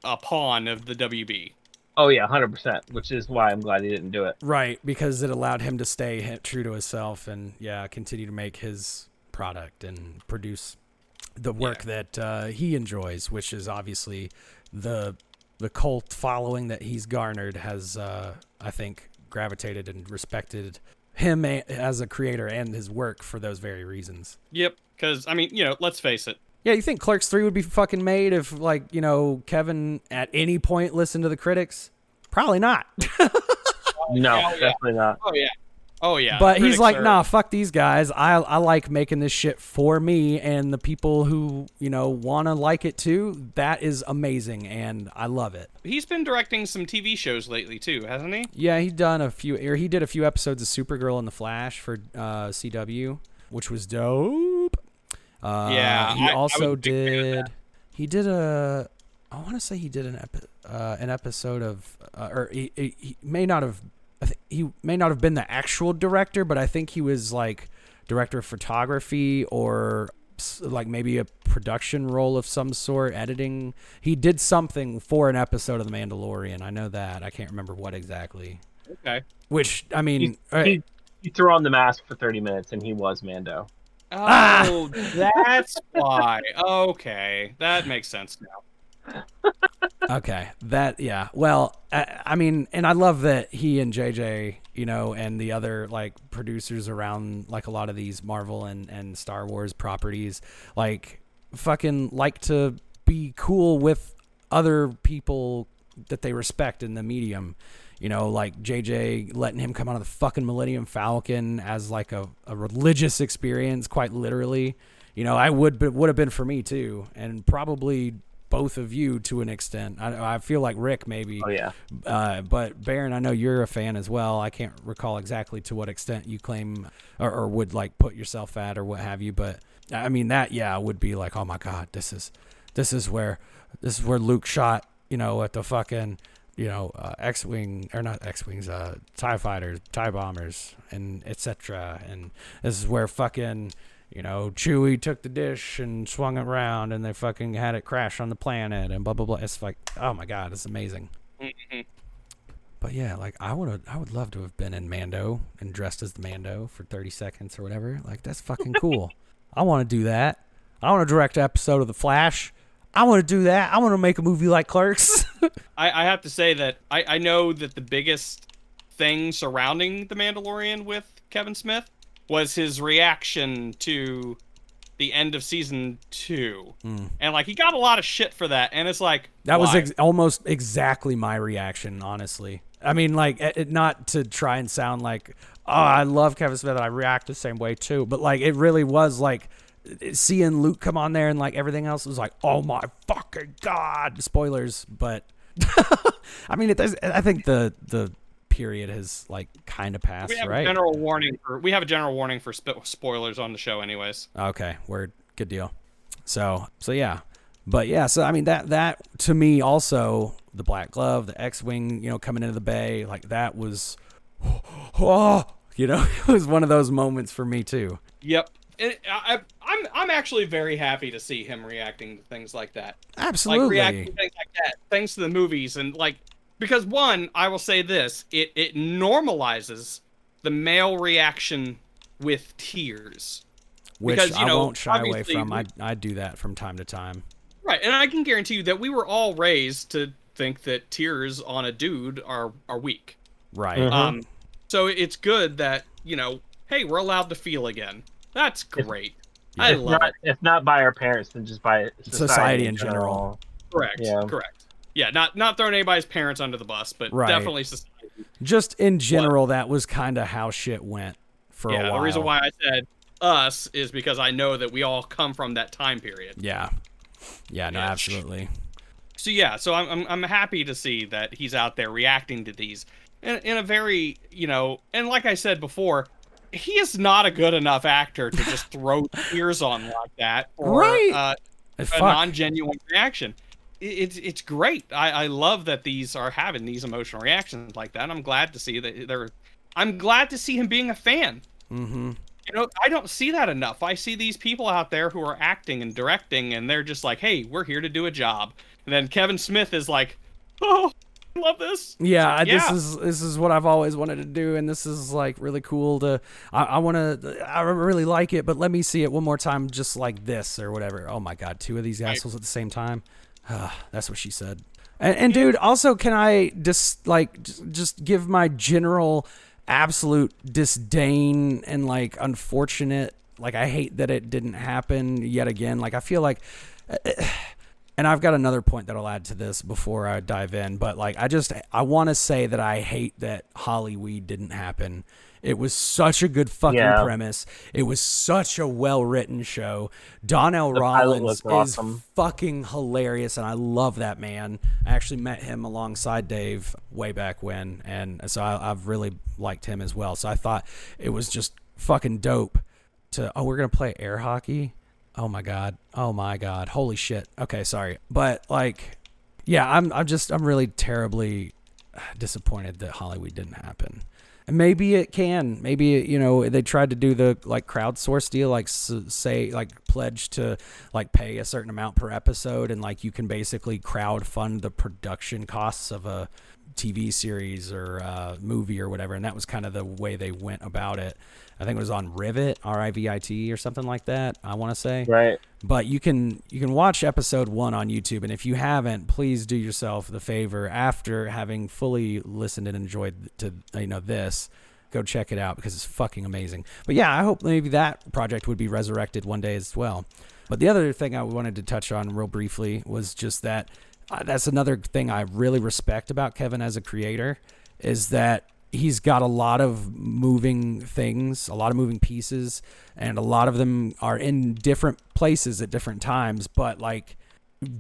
a pawn of the WB. Oh yeah, 100%. Which is why I'm glad he didn't do it. Right, because it allowed him to stay true to himself and continue to make his product and produce the work that he enjoys, which is obviously the cult following that he's garnered has, I think, gravitated and respected him as a creator and his work for those very reasons. Yep, because, let's face it. Yeah, you think Clerks 3 would be fucking made if, Kevin at any point listened to the critics? Probably not. No, definitely not. Oh, yeah. But he's like, nah, fuck these guys. I like making this shit for me and the people who, want to like it too. That is amazing, and I love it. He's been directing some TV shows lately, too, hasn't he? Yeah, he did a few episodes of Supergirl and the Flash for CW, which was dope. He also did. He did a. I want to say he did an episode of, or he may not have. He may not have been the actual director, but I think he was like director of photography or like maybe a production role of some sort, editing. He did something for an episode of The Mandalorian. I know that. I can't remember what exactly. Okay. Which, I mean, he threw on the mask for 30 minutes and he was Mando. Oh, that's why. Okay, that makes sense now. Okay, well, I mean, and I love that he and JJ, and the other like producers around like a lot of these Marvel and Star Wars properties, like fucking like to be cool with other people that they respect in the medium. You know, like JJ letting him come out of the fucking Millennium Falcon as like a religious experience, quite literally. You know, would have been for me too, and probably both of you to an extent. I feel like Rick maybe. Oh yeah. But Baron, I know you're a fan as well. I can't recall exactly to what extent you claim or would like put yourself at or what have you. But I mean that would be like, oh my God, this is where Luke shot, you know, at the fucking, you know, X-wing or not X-wings, TIE fighters, TIE bombers, and etc. And this is where fucking, you know, Chewie took the dish and swung it around, and they fucking had it crash on the planet, and blah blah blah. It's like, oh my God, it's amazing. Mm-hmm. But yeah, like I would love to have been in Mando and dressed as the Mando for 30 seconds or whatever. Like that's fucking cool. I want to do that. I want to direct an episode of The Flash. I want to do that. I want to make a movie like Clerks. I have to say that I know that the biggest thing surrounding The Mandalorian with Kevin Smith was his reaction to the end of season 2. And like he got a lot of shit for that, and it's like that why? was almost exactly my reaction, honestly. I mean, like not to try and sound like, oh, I love Kevin Smith and I react the same way too, but like it really was like seeing Luke come on there and like everything else was like, oh my fucking God, spoilers. But I mean, I think the period has like kind of passed, we have right? a general warning for spoilers on the show anyways. Okay, word, good deal. So yeah, but yeah, so I mean that to me also, the Black Glove, the X-wing, you know, coming into the bay, like that was, oh, you know, it was one of those moments for me too. Yep. I'm actually very happy to see him reacting to things like that. Absolutely. Like reacting to things like that, thanks to the movies, and like, because one, I will say this, it normalizes the male reaction with tears. Which because, you know, I won't shy away obviously from. I do that from time to time. Right, and I can guarantee you that we were all raised to think that tears on a dude are weak. Right. Mm-hmm. So it's good that, you know, hey, we're allowed to feel again. That's great. I love it. If not by our parents, then just by Society in general. Correct. Yeah. Correct. Yeah, not throwing anybody's parents under the bus, but Right. definitely society. Just in general, that was kind of how shit went for a while. The reason why I said us is because I know that we all come from that time period. Yeah. Yeah. No. Yeah. Absolutely. So yeah, so I'm happy to see that he's out there reacting to these in a very, you know, and like I said before, he is not a good enough actor to just throw tears on like that, or Right. A non-genuine reaction. It's great. I love that these are having these emotional reactions like that. And I'm glad to see that I'm glad to see him being a fan. Mm-hmm. You know, I don't see that enough. I see these people out there who are acting and directing, and they're just like, hey, we're here to do a job. And then Kevin Smith is like, oh, I love this. Yeah, Like, yeah. this is what I've always wanted to do, and this is like really cool to. I really like it, but let me see it one more time, just like this or whatever. Oh my God, 2 of these assholes at the same time. That's what she said. And dude, also, can I just give my general absolute disdain and like unfortunate, like I hate that it didn't happen yet again. Like I feel like. And I've got another point that I'll add to this before I dive in, but like I want to say that I hate that Hollyweed didn't happen. It was such a good fucking premise. It was such a well-written show. Donnell Rollins is awesome. fucking hilarious, and I love that man. I actually met him alongside Dave way back when, and so I've really liked him as well. So I thought it was just fucking dope we're going to play air hockey? Oh my God. Holy shit. Okay, sorry. But like, yeah, I'm really terribly disappointed that Hollywood didn't happen. And maybe it can. Maybe, you know, they tried to do the like crowdsource deal, like say like pledge to like pay a certain amount per episode, and like you can basically crowd fund the production costs of a TV series or movie or whatever. And that was kind of the way they went about it. I think it was on Rivit, RIVIT or something like that, I want to say. Right. But you can watch episode 1 on YouTube, and if you haven't, please do yourself the favor, after having fully listened and enjoyed this, go check it out because it's fucking amazing. But yeah, I hope maybe that project would be resurrected one day as well. But the other thing I wanted to touch on real briefly was just that that's another thing I really respect about Kevin as a creator, is that he's got a lot of moving things, a lot of moving pieces, and a lot of them are in different places at different times. But like,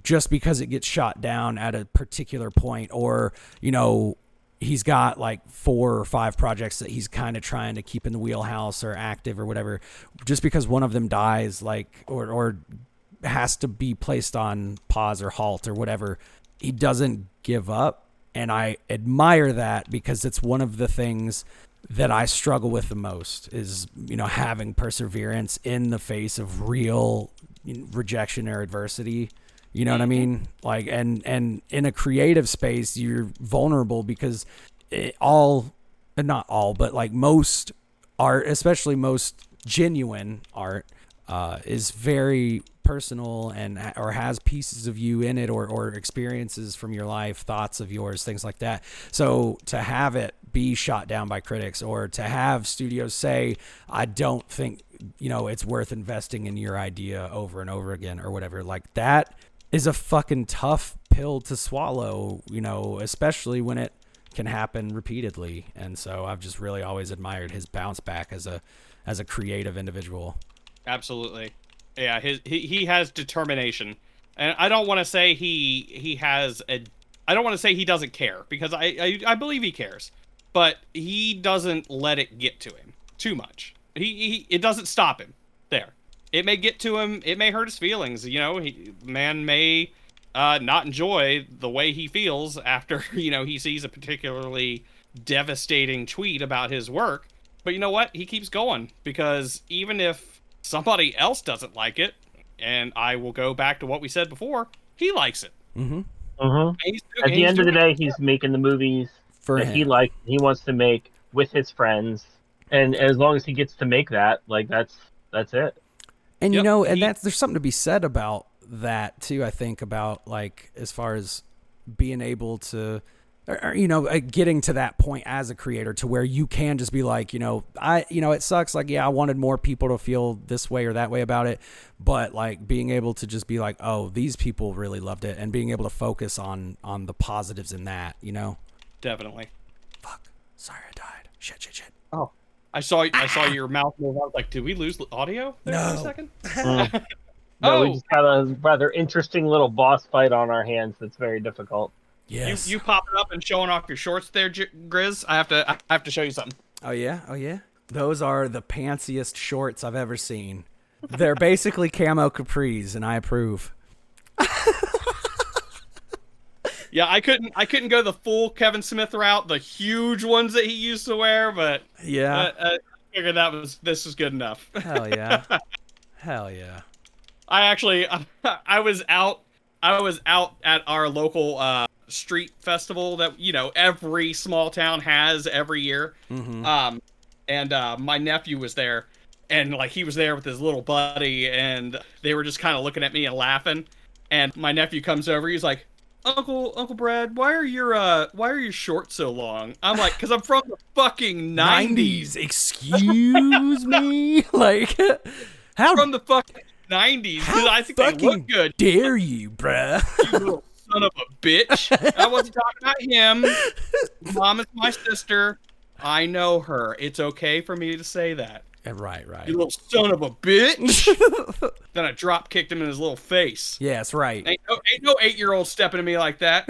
just because it gets shot down at a particular point, or, you know, he's got like 4 or 5 projects that he's kind of trying to keep in the wheelhouse or active or whatever, just because one of them dies, like, or has to be placed on pause or halt or whatever, he doesn't give up. And I admire that, because it's one of the things that I struggle with the most, is, you know, having perseverance in the face of real rejection or adversity. You know what I mean? Like, and in a creative space, you're vulnerable, because not all, but like most art, especially most genuine art, is very personal or has pieces of you in it, or experiences from your life, thoughts of yours, things like that. So to have it be shot down by critics, or to have studios say, I don't think, you know, it's worth investing in your idea over and over again or whatever, like that is a fucking tough pill to swallow, you know, especially when it can happen repeatedly. And so I've just really always admired his bounce back as a creative individual. Absolutely. Yeah, he has determination. And I don't want to say I don't want to say he doesn't care, because I believe he cares. But he doesn't let it get to him too much. It doesn't stop him there. It may get to him. It may hurt his feelings. You know, man may not enjoy the way he feels after, you know, he sees a particularly devastating tweet about his work. But you know what? He keeps going, because even if somebody else doesn't like it, and I will go back to what we said before, he likes it. Mm-hmm. At the end of the day, he's making the movies that he wants to make with his friends, and as long as he gets to make that, like, that's it. And, you know, and there's something to be said about that too, I think, about, like, as far as being able to, or, you know, getting to that point as a creator to where you can just be like, you know, it sucks. Like, yeah, I wanted more people to feel this way or that way about it. But like, being able to just be like, oh, these people really loved it, and being able to focus on the positives in that, you know? Definitely. Fuck. Sorry, I died. Shit. Oh. I saw your mouth move. I was like, did we lose audio there for a second? No, we just got a rather interesting little boss fight on our hands that's very difficult. Yes. You popping up and showing off your shorts there, Grizz? I have to show you something. Oh yeah? Those are the pantsiest shorts I've ever seen. They're basically camo capris, and I approve. Yeah, I couldn't go the full Kevin Smith route, the huge ones that he used to wear, but yeah, I figured this was good enough. Hell yeah. I was out at our local street festival that, you know, every small town has every year. Mm-hmm. And my nephew was there, and like, he was there with his little buddy, and they were just kind of looking at me and laughing. And my nephew comes over, he's like, Uncle Brad, why are your shorts so long? I'm like, because I'm from the fucking 90s. Excuse me? Like, how from the fucking 90s? Because I think they look good. Dare you, bruh? You little son of a bitch. I wasn't talking about him. Mom is my sister. I know her. It's okay for me to say that. Right. You little son of a bitch. Then I drop kicked him in his little face. Yes, right. Ain't no 8-year-old stepping to me like that.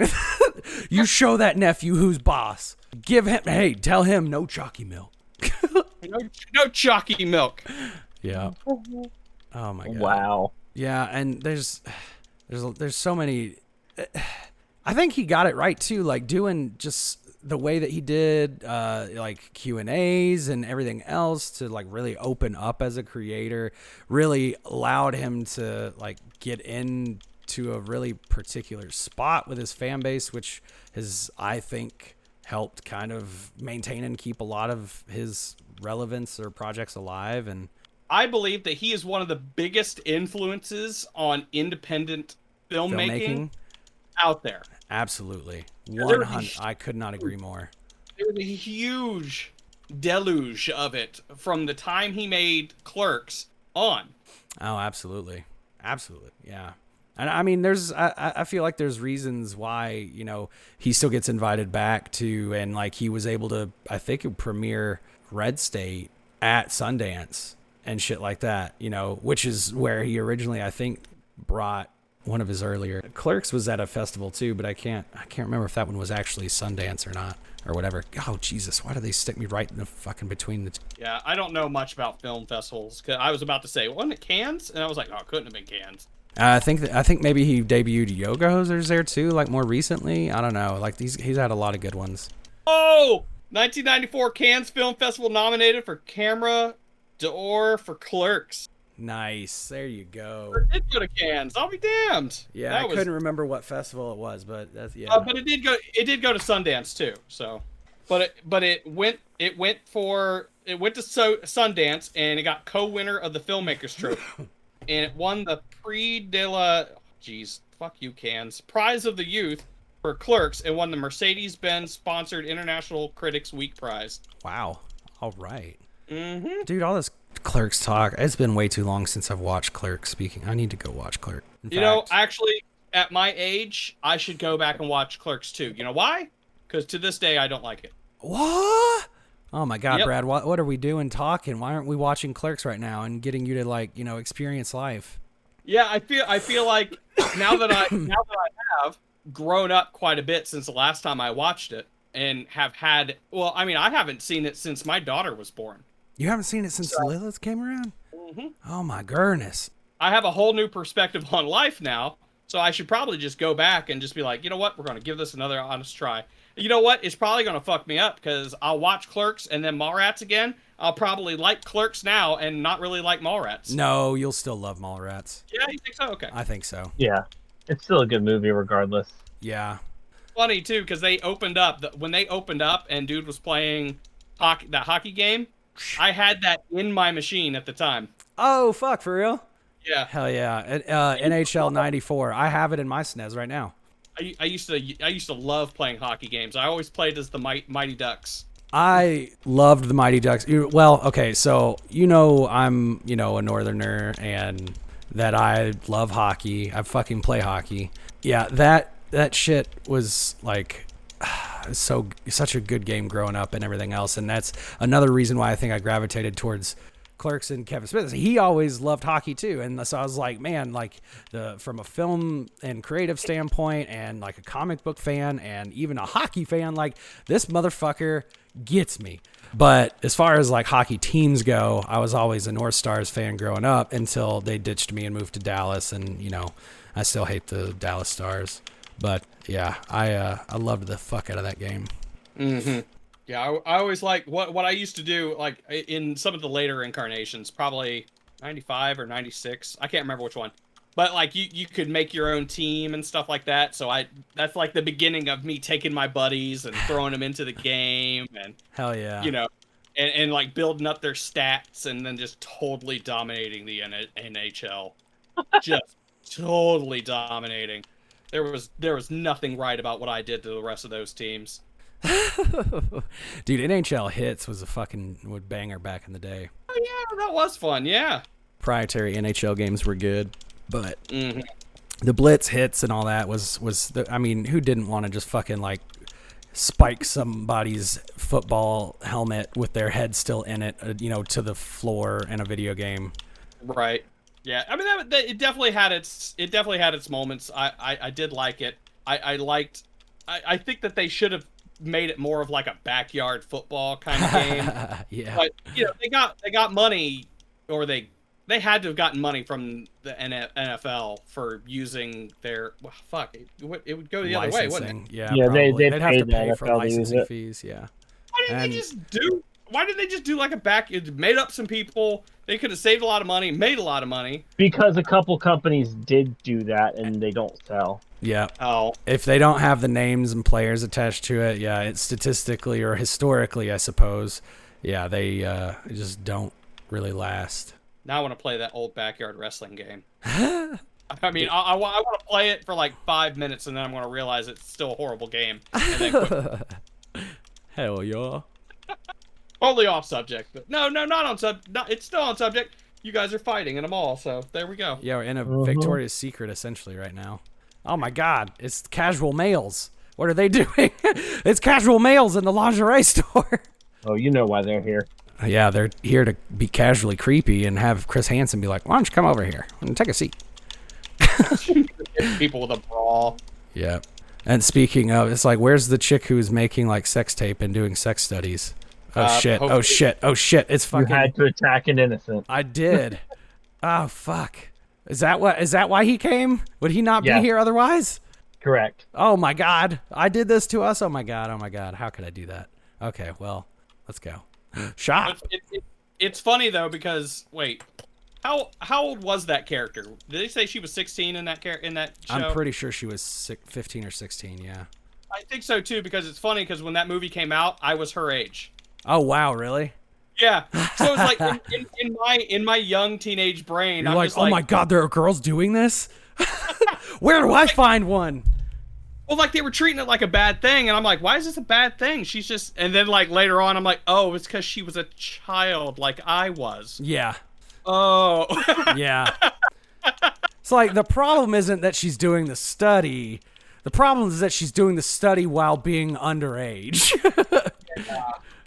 You show that nephew who's boss. Tell him no chalky milk. no chalky milk. Yeah. Oh my god. Wow. Yeah, and there's so many. I think he got it right too. Like, doing just the way that he did, like Q&As and everything else, to like really open up as a creator, really allowed him to like get into a really particular spot with his fan base, which has, I think, helped kind of maintain and keep a lot of his relevance or projects alive. And I believe that he is one of the biggest influences on independent filmmaking out there. Absolutely. 100. I could not agree more. There was a huge deluge of it from the time he made Clerks on. Oh, absolutely. Yeah. And I mean, I feel like there's reasons why, you know, he still gets invited back to, and like he was able to, I think, premiere Red State at Sundance and shit like that, you know, which is where he originally, I think, brought one of his earlier. Clerks was at a festival too, but I can't remember if that one was actually Sundance or not or whatever. Oh Jesus, why do they stick me right in the fucking between the two? Yeah, I don't know much about film festivals. 'Cause I was about to say, wasn't it Cannes? And I was like, oh, it couldn't have been Cannes. I think maybe he debuted Yoga Hosers there too, like more recently. I don't know. Like he's had a lot of good ones. Oh, 1994 Cannes Film Festival nominated for Camera d'Or for Clerks. Nice. There you go. Or it did go to Cannes. I'll be damned. Yeah, That I couldn't remember what festival it was, but that's But it did go. It did go to Sundance too. So, it went to Sundance and it got co-winner of the Filmmakers Trophy, and it won the Prix de la fuck you Cannes Prize of the Youth for Clerks and won the Mercedes-Benz sponsored International Critics Week Prize. Wow. All right. Mm-hmm. Dude, all this Clerks talk. It's been way too long since I've watched Clerks. Speaking, I need to go watch Clerks. You know, actually, at my age, I should go back and watch Clerks too. You know why? Because to this day, I don't like it. What? Oh my God, Yep. Brad, what are we doing talking? Why aren't we watching Clerks right now and getting you to, like, you know, experience life? Yeah, I feel like now that I have grown up quite a bit since the last time I watched it, and have had, well, I mean, I haven't seen it since my daughter was born. You haven't seen it since Lilith came around? Mm-hmm. Oh my goodness. I have a whole new perspective on life now, so I should probably just go back and just be like, you know what, we're going to give this another honest try. You know what, it's probably going to fuck me up, because I'll watch Clerks and then Mallrats again. I'll probably like Clerks now and not really like Mallrats. No, you'll still love Mallrats. Yeah, you think so? Okay. I think so. Yeah, it's still a good movie regardless. Yeah. Funny, too, because they opened up, when they opened up and dude was playing that hockey game, I had that in my machine at the time. Oh, fuck, for real? Yeah. Hell yeah. NHL 94. I have it in my SNES right now. I used to love playing hockey games. I always played as the Mighty Ducks. I loved the Mighty Ducks. Well, okay, so you know I'm, you know, a northerner and that I love hockey. I fucking play hockey. Yeah, that shit was like such a good game growing up and everything else, and that's another reason why I think I gravitated towards Clerks and Kevin Smith. He always loved hockey too, and so I was like, man, like from a film and creative standpoint, and like a comic book fan, and even a hockey fan, like this motherfucker gets me. But as far as like hockey teams go, I was always a North Stars fan growing up until they ditched me and moved to Dallas, and you know, I still hate the Dallas Stars. But yeah, I loved the fuck out of that game. Mm-hmm. Yeah, I always like what I used to do, like in some of the later incarnations, probably 95 or 96. I can't remember which one. But like you could make your own team and stuff like that. So that's like the beginning of me taking my buddies and throwing them into the game, and Hell yeah. you know, and like building up their stats and then just totally dominating the NHL. Just totally dominating. There was nothing right about what I did to the rest of those teams. Dude, NHL Hits was a fucking banger back in the day. Oh yeah, that was fun. Yeah. Proprietary NHL games were good, but the Blitz Hits and all that was I mean, who didn't want to just fucking like spike somebody's football helmet with their head still in it, you know, to the floor in a video game? Right. Yeah, I mean, it definitely had its moments. I did like it. I think that they should have made it more of like a backyard football kind of game. Yeah. But you know, they got money, or they had to have gotten money from the NFL for using their it would go the other way, wouldn't it? Yeah, Yeah, probably. they'd have pay to the pay for NFL to use licensing it. fees. Yeah. Why didn't they just do like it made up some people? They could have saved a lot of money, made a lot of money. Because a couple companies did do that and they don't sell. Yeah. Oh. If they don't have the names and players attached to it, yeah, it's statistically or historically, I suppose, yeah, they just don't really last. Now I want to play that old backyard wrestling game. I mean, I want to play it for like 5 minutes, and then I'm going to realize it's still a horrible game. And then quit. Hell yeah. Totally off subject, but no, not on it's still on subject. you guys are fighting in a mall, so there we go. Yeah, we're in a Victoria's Secret essentially right now. Oh my God, it's casual males. What are they doing? It's casual males in the lingerie store. Oh, you know why they're here. Yeah, they're here to be casually creepy and have Chris Hansen be like, "Why don't you come over here and take a seat?" People with a bra. Yeah. And speaking of, it's like, where's the chick who's making like sex tape and doing sex studies? Oh shit! hopefully- Oh shit! Oh shit! It's You fucking. had to attack an innocent. I did. Oh fuck! Is that what? Is that why he came? Would he not be Yeah. here otherwise? Correct. Oh my God! I did this to us. Oh my God! Oh my God! How could I do that? Okay, well, let's go. Shot. It's funny though because wait, how old was that character? Did they say she was 16 in that show? I'm pretty sure she was 15 or 16. Yeah. I think so too because it's funny because when that movie came out, I was her age. Oh wow! Really? Yeah. So it's like in my young teenage brain, You're I'm like, just oh my God! There are girls doing this. Where do I find one? Well, like they were treating it like a bad thing, and I'm like, why is this a bad thing? She's just, and then like later on, I'm like, oh, it's because she was a child, like I was. Yeah. Oh. Yeah. It's like the problem isn't that she's doing the study. The problem is that she's doing the study while being underage.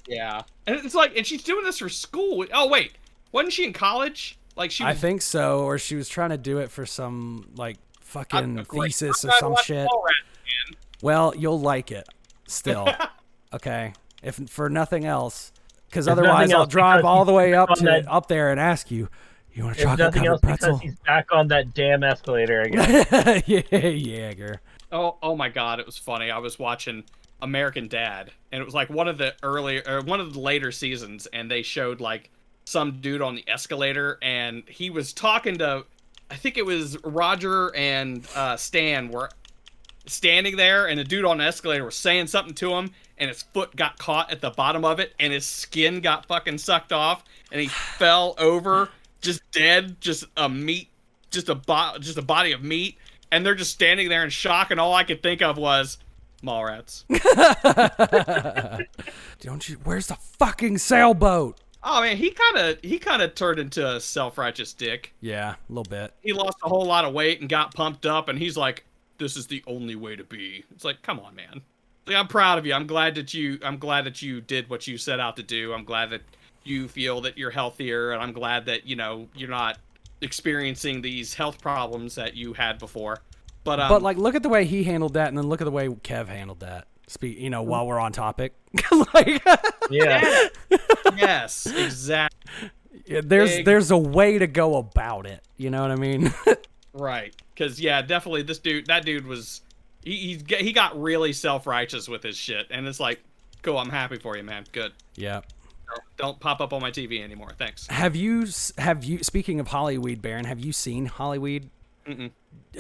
Yeah. And it's like, and she's doing this for school. Oh wait, wasn't she in college? Like she was. I think so, or she was trying to do it for some like fucking Great. thesis or I'm some not shit. Mallrats, man. Well, you'll like it still. Okay. If for nothing else, because If nothing otherwise I'll else, drive because all the way he's up on to that- up there and ask you, you want a If chocolate nothing covered else, pretzel? because he's back on that damn escalator again. Yeah, Jaeger. Oh my God, it was funny. I was watching American Dad, and it was like one of the later seasons, and they showed like some dude on the escalator, and he was talking to, I think it was Roger and Stan were standing there, and the dude on the escalator was saying something to him, and his foot got caught at the bottom of it, and his skin got fucking sucked off, and he fell over, just dead, just a body of meat. And they're just standing there in shock, and all I could think of was Mallrats. Don't you? Where's the fucking sailboat? Oh man, he kind of turned into a self-righteous dick. Yeah, a little bit. He lost a whole lot of weight and got pumped up, and he's like, "This is the only way to be." It's like, come on, man. Like, I'm proud of you. I'm glad that you did what you set out to do. I'm glad that you feel that you're healthier, and I'm glad that you're not experiencing these health problems that you had before. But like, look at the way he handled that, and then look at the way Kev handled that. While we're on topic, like, Yeah. yes, exactly. there's a way to go about it. You know what I mean? Right. Because yeah, definitely that dude was he got really self-righteous with his shit, and it's like, cool, I'm happy for you, man. Good. Yeah. Don't pop up on my TV anymore. Thanks. Have you speaking of Hollyweed, Baron, have you seen Hollyweed? Mm-mm.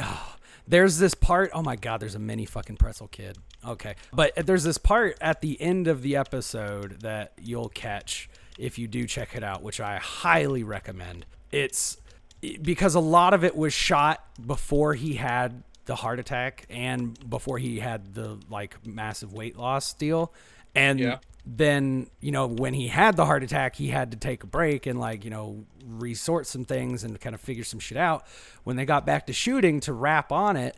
Oh, there's this part. Oh my God, there's a mini fucking pretzel kid. Okay. But there's this part at the end of the episode that you'll catch if you do check it out, which I highly recommend. It's because a lot of it was shot before he had the heart attack and before he had the like massive weight loss deal. And Yeah. then, when he had the heart attack, he had to take a break and resort some things and kind of figure some shit out. When they got back to shooting to wrap on it,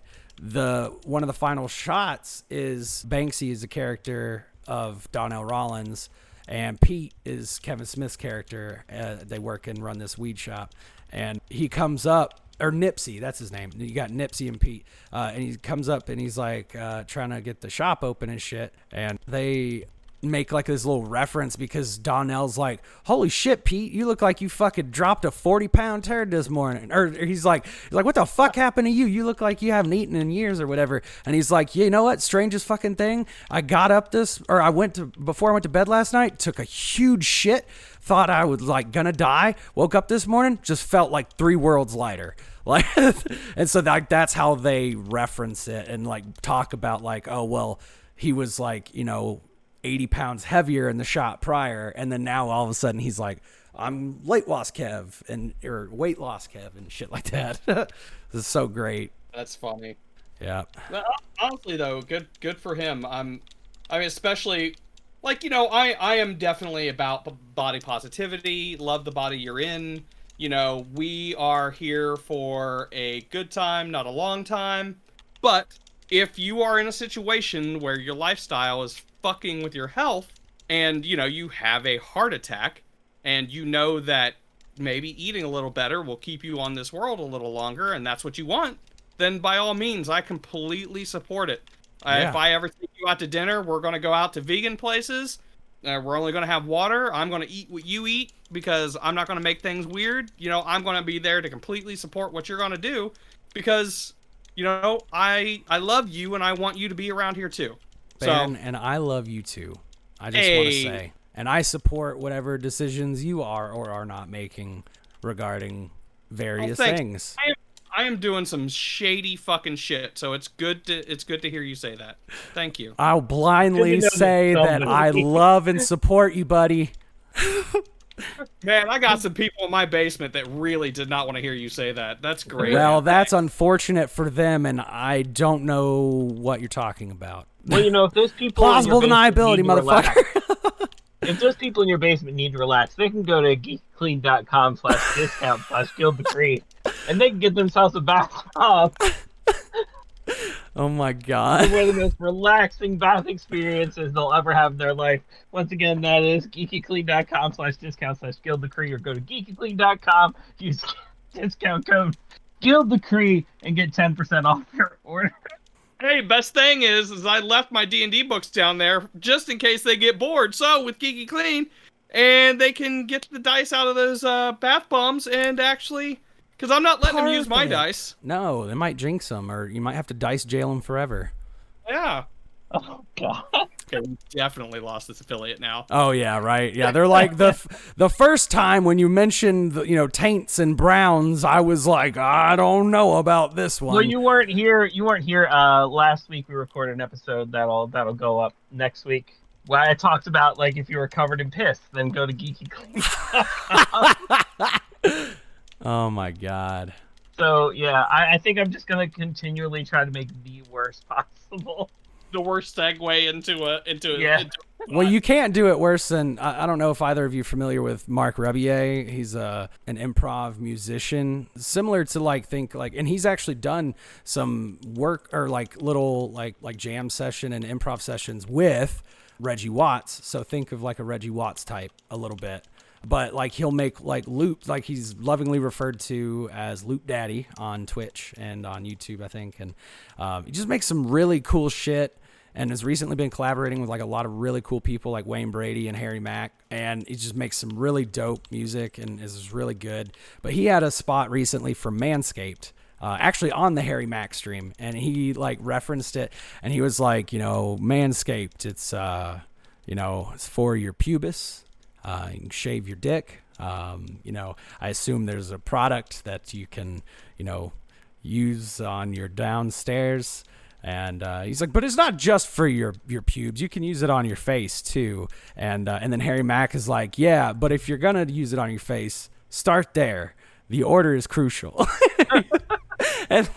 one of the final shots is Banksy is the character of Donnell Rollins, and Pete is Kevin Smith's character. They work and run this weed shop, and he comes up, or Nipsey, that's his name. You got Nipsey and Pete, and he comes up and he's like trying to get the shop open and shit, and they make like this little reference because Donnell's like, holy shit, Pete, you look like you fucking dropped a 40-pound turd this morning. Or he's like, what the fuck happened to you? You look like you haven't eaten in years or whatever. And he's like, you know what? Strangest fucking thing. Before I went to bed last night, took a huge shit, thought I was like gonna die. Woke up this morning, just felt like 3 worlds lighter. Like, and so that's how they reference it and like talk about like, oh, well, he was like, 80 pounds heavier in the shot prior, and then now all of a sudden he's like, I'm weight loss Kev and shit like that. This is so great. That's funny. Yeah. But honestly, though, good for him. I mean, especially like I am definitely about body positivity. Love the body you're in. we are here for a good time, not a long time. But if you are in a situation where your lifestyle is fucking with your health and, you have a heart attack and you know that maybe eating a little better will keep you on this world a little longer and that's what you want, then by all means, I completely support it. Yeah. If I ever take you out to dinner, we're going to go out to vegan places. We're only going to have water. I'm going to eat what you eat because I'm not going to make things weird. I'm going to be there to completely support what you're going to do because, I love you and I want you to be around here too. Ben, and I love you too. I just want to say. And I support whatever decisions you are or are not making regarding various things. I am doing some shady fucking shit, so it's good to hear you say that. Thank you. I'll blindly say that I love and support you, buddy. Man, I got some people in my basement that really did not want to hear you say that. That's great. Well, that's unfortunate for them, and I don't know what you're talking about. Well, if those people plausible deniability, motherfucker. If those people in your basement need to relax, they can go to geekclean.com/discount/guild-decree, and they can get themselves a bath bomb. Oh my god. One of the most relaxing bath experiences they'll ever have in their life. Once again, that is geekyclean.com/discount/guild-decree, or go to geekyclean.com, use discount code guild-decree, and get 10% off your order. Hey, best thing is I left my D&D books down there just in case they get bored. So with Geeky Clean, and they can get the dice out of those bath bombs and actually, because I'm not letting them use my dice. No, they might jinx them, or you might have to dice jail them forever. Yeah. Oh god. Okay, we definitely lost this affiliate now. Oh yeah, right. Yeah, they're like the first time when you mentioned taints and browns, I was like, I don't know about this one. Well, you weren't here. Last week we recorded an episode that'll go up next week. Where I talked about if you were covered in piss, then go to Geeky Clean. Oh my god. So yeah, I think I'm just gonna continually try to make the worst possible. The worst segue into yeah. Well, you can't do it worse than I don't know if either of you are familiar with Mark Rebier. He's an improv musician, similar to and he's actually done some work or little jam session and improv sessions with Reggie Watts. So think of a Reggie Watts type a little bit. But he'll make loop, he's lovingly referred to as Loop Daddy on Twitch and on YouTube, I think. And he just makes some really cool shit and has recently been collaborating with a lot of really cool people like Wayne Brady and Harry Mack. And he just makes some really dope music and is really good. But he had a spot recently for Manscaped, actually on the Harry Mack stream. And he referenced it and he was like, Manscaped, it's, it's for your pubis. You can shave your dick. I assume there's a product that you can, use on your downstairs. And he's like, but it's not just for your pubes. You can use it on your face too. And then Harry Mack is like, yeah, but if you're gonna use it on your face, start there. The order is crucial. And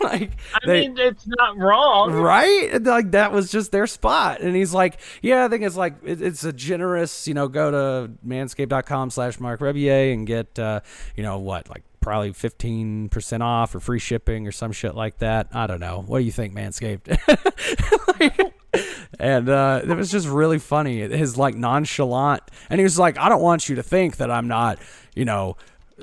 mean, it's not wrong, right? That was just their spot. And he's like, yeah, I think it's a generous, go to manscaped.com/Mark Rebier and get, probably 15% off or free shipping or some shit like that. I don't know. What do you think, Manscaped? And it was just really funny. His nonchalant, and he was like, I don't want you to think that I'm not,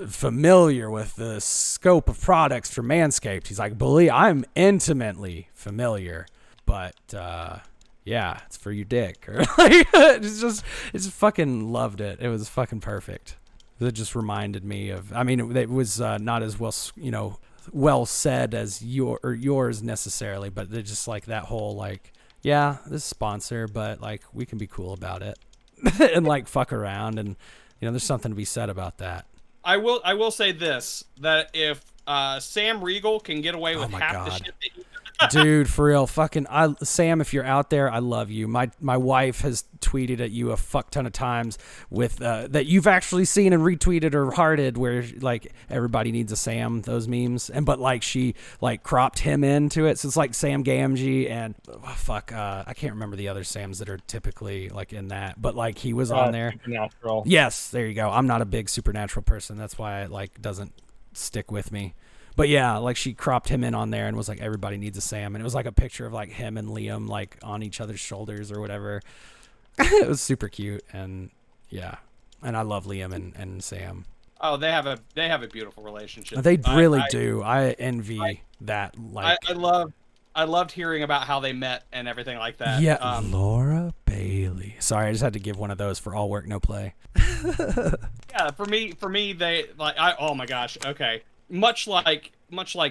familiar with the scope of products for Manscaped. He's like, believe I'm intimately familiar, but yeah, it's for your dick. Or it's fucking loved it. It was fucking perfect. It just reminded me of. I mean, it was not as well said as yours necessarily, but they're just that whole yeah, this is sponsor, but we can be cool about it and fuck around, and there's something to be said about that. I will say this, that if Sam Riegel can get away with half the shit that he Dude, for real, Sam, if you're out there, I love you. My wife has retweeted at you a fuck ton of times with that you've actually seen and retweeted or hearted, where like everybody needs a Sam, those memes, and but like she like cropped him into it, so it's like Sam Gamgee and I can't remember the other Sams that are typically like in that, but like he was on there. Supernatural. Yes, there you go. I'm not a big Supernatural person, that's why it like doesn't stick with me. But yeah, like she cropped him in on there and was like, everybody needs a Sam. And it was like a picture of like him and Liam like on each other's shoulders or whatever. It was super cute. And yeah, and I love Liam and Sam. Oh, they have a beautiful relationship. They really do. I envy that. Like I loved hearing about how they met and everything like that. Yeah, Laura Bailey. Sorry, I just had to give one of those for all work, no play. Yeah, for me, they like oh my gosh, okay. Much like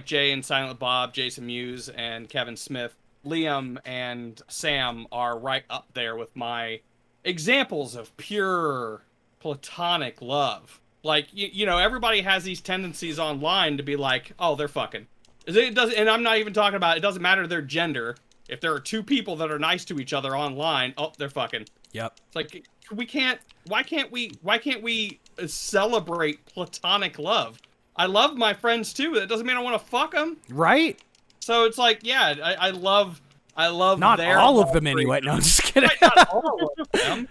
Jay and Silent Bob, Jason Mewes and Kevin Smith, Liam and Sam are right up there with my examples of pure platonic love. Like you know, everybody has these tendencies online to be like, oh, they're fucking. It does, and I'm not even talking about it doesn't matter their gender. If there are two people that are nice to each other online, oh, they're fucking. Yep. It's like why can't we celebrate platonic love? I love my friends too. That doesn't mean I want to fuck them. Right? So it's like, yeah, I love not all of them anyway. No, I'm just kidding. Right, not all of them.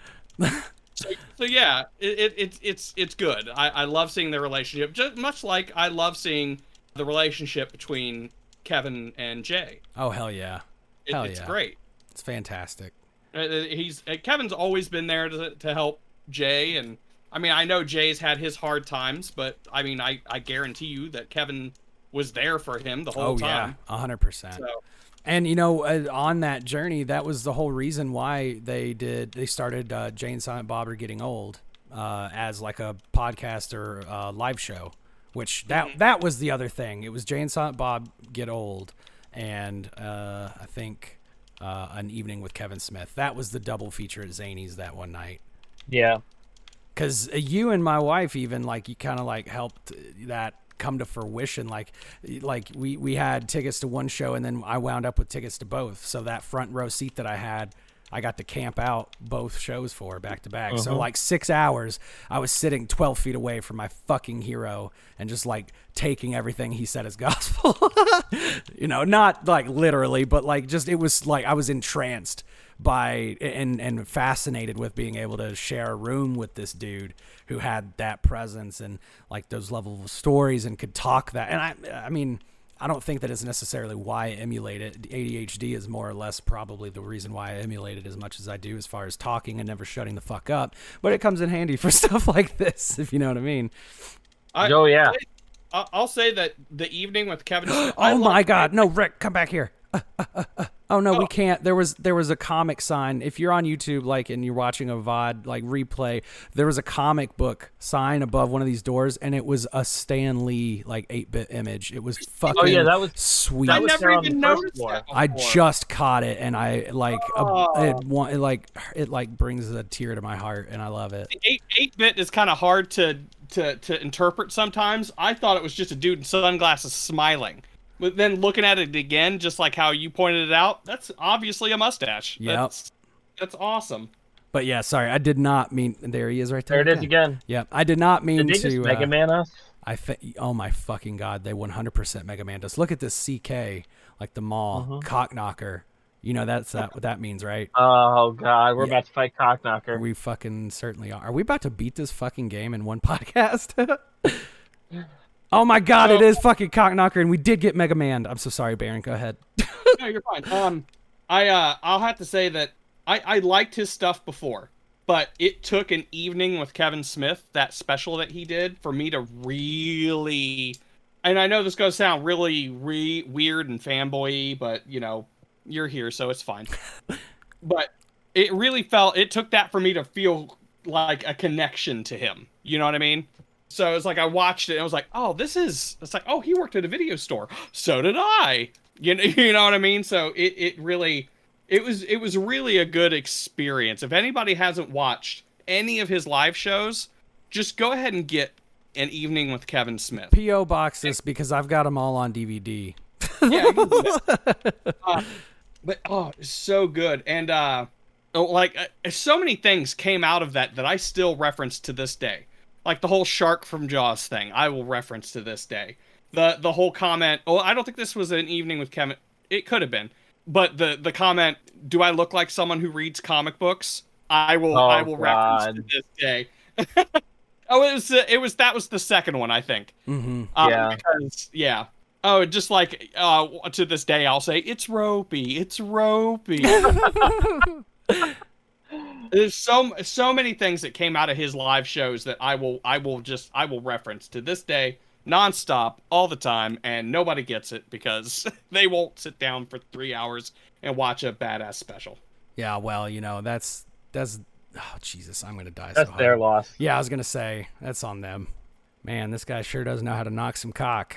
So yeah, it's good. I love seeing their relationship, just much like I love seeing the relationship between Kevin and Jay. Oh hell yeah, It's great. It's fantastic. Kevin's always been there to help Jay, and I mean I know Jay's had his hard times, but I mean I guarantee you that Kevin was there for him the whole time. Oh yeah, 100%. And you know, on that journey, that was the whole reason why they started Jay and Silent Bob Are Getting Old as like a podcast or live show, which that was the other thing. It was Jay and Silent Bob Get Old, and I think An Evening with Kevin Smith. That was the double feature at Zany's that one night. Yeah. Because you and my wife even like you kind of like helped that come to fruition. Like we had tickets to one show and then I wound up with tickets to both. So that front row seat that I had, I got to camp out both shows for back to back. So like 6 hours, I was sitting 12 feet away from my fucking hero and just like taking everything he said as gospel. You know, not like literally, but like just it was like I was entranced by and fascinated with being able to share a room with this dude who had that presence and like those level of stories and could talk that. And I mean, I don't think that is necessarily why I emulate it. ADHD is more or less probably the reason why I emulate it as much as I do as far as talking and never shutting the fuck up. But it comes in handy for stuff like this, if you know what I mean. Oh, yeah. I'll say that the evening with Kevin Smith, oh my God. No, Rick, come back here. Oh no, we can't. There was a comic sign. If you're on YouTube, like, and you're watching a VOD, like replay, there was a comic book sign above one of these doors, and it was a Stan Lee like 8-bit image. It was fucking. Oh yeah, that was sweet. I never even noticed that before. I just caught it, and I like it brings a tear to my heart, and I love it. 8-bit is kind of hard to interpret sometimes. I thought it was just a dude in sunglasses smiling. But then looking at it again, just like how you pointed it out, that's obviously a mustache. Yep. That's awesome. But yeah, sorry, I did not mean. There he is, right there. There it is again. Yep, I did not mean Did they to. just Mega Man us? Oh my fucking God, they 100% Mega Man us. Look at this CK, like the mall cock knocker. You know that's what that means, right? Oh God, we're about to fight Cockknocker. We fucking certainly are. Are we about to beat this fucking game in one podcast? Oh my God, it is fucking Cockknocker, and we did get Mega Man. I'm so sorry, Baron. Go ahead. No, you're fine. I'll have to say that I liked his stuff before, but it took An Evening with Kevin Smith, that special that he did, for me to really. And I know this is gonna sound really weird and fanboy-y, but you know, you're here, so it's fine. But it really it took that for me to feel like a connection to him. You know what I mean? So it's like I watched it and I was like, oh, it's like, oh, he worked at a video store. So did I. You know what I mean? So it was really a good experience. If anybody hasn't watched any of his live shows, just go ahead and get An Evening with Kevin Smith. P.O. box this because I've got them all on DVD. Yeah, you can do that. But oh, it's so good. And Oh, like so many things came out of that I still reference to this day. Like the whole shark from Jaws thing, I will reference to this day. The whole comment. Oh, I don't think this was an evening with Kevin. It could have been, but the comment. Do I look like someone who reads comic books? I Oh will reference to God. this day. Oh, it was that was the second one, I think. Mm-hmm. Yeah. Because yeah. Oh, just like to this day, I'll say it's ropey. It's ropey. There's so many things that came out of his live shows that I will reference to this day, nonstop, all the time, and nobody gets it because they won't sit down for 3 hours and watch a badass special. Yeah, well, that's oh Jesus, I'm gonna die. That's so their hard. loss. Yeah, I was gonna say that's on them. Man, this guy sure does know how to knock some cock.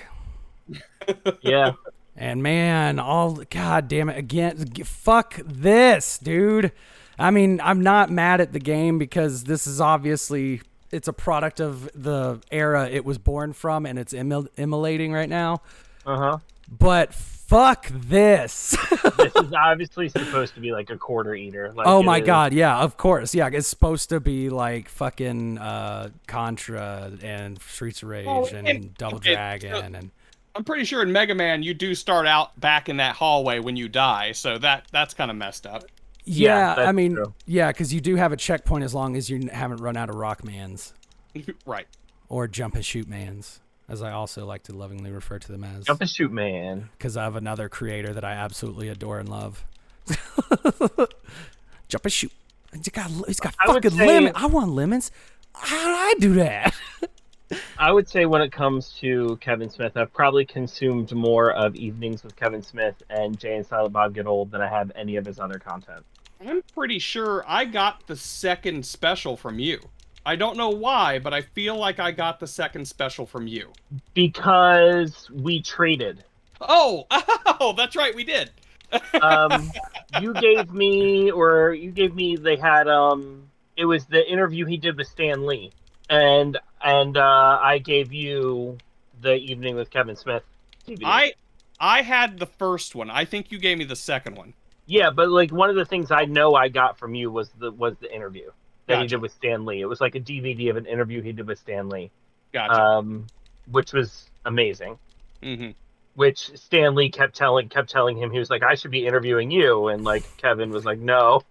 Yeah. And man, God damn it again. Fuck this, dude. I mean, I'm not mad at the game because this is obviously it's a product of the era it was born from, and it's immolating right now. Uh-huh. But fuck this. This is obviously supposed to be like a quarter eater. Like, Oh my God, yeah, of course. Yeah, it's supposed to be like fucking Contra and Streets of Rage and Double Dragon and I'm pretty sure in Mega Man you do start out back in that hallway when you die, so that's kind of messed up. yeah, that's I mean, true. yeah, because you do have a checkpoint as long as you haven't run out of Rock Mans Right. or Jump and Shoot Mans, as I also like to lovingly refer to them as, Jump and shoot, man. because I have another creator that I absolutely adore and love. Jump and Shoot. He's got I would fucking say- lemon. I want lemons. How did I do that? I would say when it comes to Kevin Smith, I've probably consumed more of Evenings with Kevin Smith and Jay and Silent Bob Get Old than I have any of his other content. I'm pretty sure I got the second special from you. I don't know why, but I feel like I got the second special from you. Because we traded. Oh, that's right, we did. You gave me, they had, it was the interview he did with Stan Lee. And I gave you the Evening with Kevin Smith DVD. I had the first one. I think you gave me the second one. Yeah, but like one of the things I know I got from you was the interview that he Gotcha. did with Stan Lee. It was like a DVD of an interview he did with Stan Lee, Gotcha. which was amazing. Mm-hmm. Which Stan Lee kept telling him, he was like, I should be interviewing you, and like Kevin was like, no.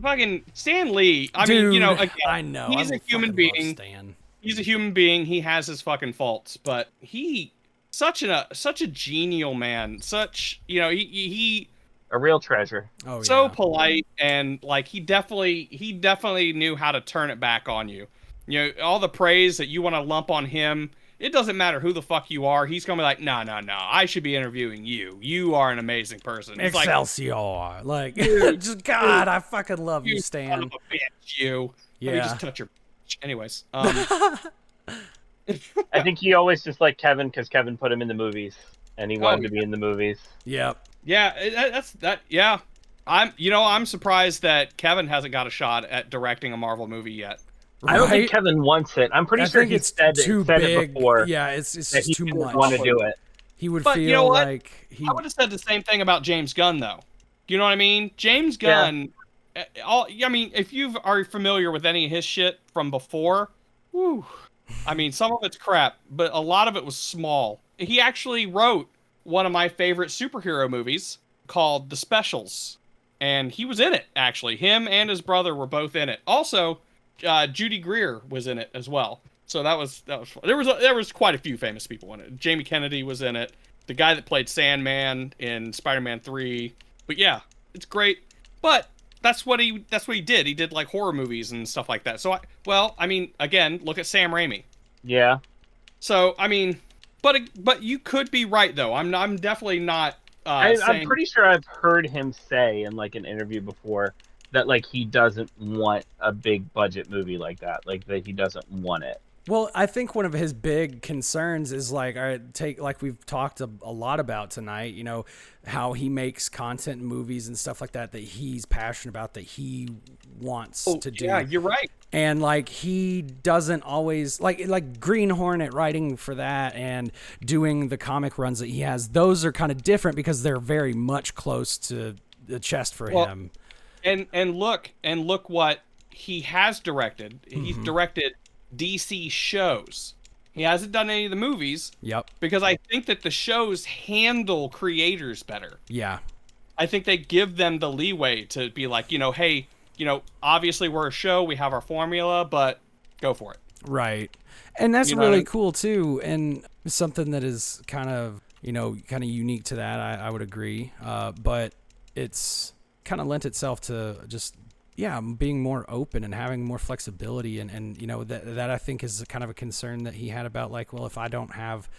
Fucking Stan Lee. I Dude, mean, again, I know. he's I a human fucking love being. Stan. He's a human being. He has his fucking faults, but he such a genial man. Such he A real treasure. Oh, so yeah. polite, and like he definitely knew how to turn it back on you. You know, all the praise that you want to lump on him, it doesn't matter who the fuck you are. He's gonna be like, no, I should be interviewing you. You are an amazing person. It's like, Excelsior. Like, just God, I fucking love you, you Stan. son of a bitch, you. Let me Yeah. just touch your. Anyways, I think he always just liked Kevin because Kevin put him in the movies, and he wanted to be in the movies. Yep. yeah, that's that. Yeah, I'm surprised that Kevin hasn't got a shot at directing a Marvel movie yet. I don't think Right? Kevin wants it. I'm pretty I sure think he it's said too it big. before. Yeah, it's that just he too didn't much. want to do it. He would But feel you know what? like he. I would have said the same thing about James Gunn, though. You know what I mean? James Gunn. I mean, if you are familiar with any of his shit from before, whew, I mean, some of it's crap, but a lot of it was small. He actually wrote one of my favorite superhero movies called The Specials, and he was in it. Actually, him and his brother were both in it. Also, Judy Greer was in it as well. So that was there was quite a few famous people in it. Jamie Kennedy was in it. The guy that played Sandman in Spider-Man 3. But yeah, it's great. But that's what he did. He did like horror movies and stuff like that. So I mean, again, look at Sam Raimi. Yeah. So I mean, but you could be right though. I'm definitely not. I'm saying, pretty sure I've heard him say in like an interview before that like he doesn't want a big budget movie like that. Like that he doesn't want it. Well, I think one of his big concerns is like, like we've talked a lot about tonight, how he makes content and movies and stuff like that he's passionate about, that he wants to do. Yeah, you're right. And like he doesn't always like Green Hornet writing for that and doing the comic runs that he has. Those are kind of different because they're very much close to the chest for him. And look what he has directed. He's Mhm. directed DC shows. He hasn't done any of the movies Yep. because I think that the shows handle creators better. Yeah. I think they give them the leeway to be like, hey, obviously we're a show, we have our formula, but go for it. Right. And that's You know what I really mean? cool too, and something that is kind of unique to that. I would agree, but it's kind of lent itself to just being more open and having more flexibility, and that I think is kind of a concern that he had about, like, well, if I don't have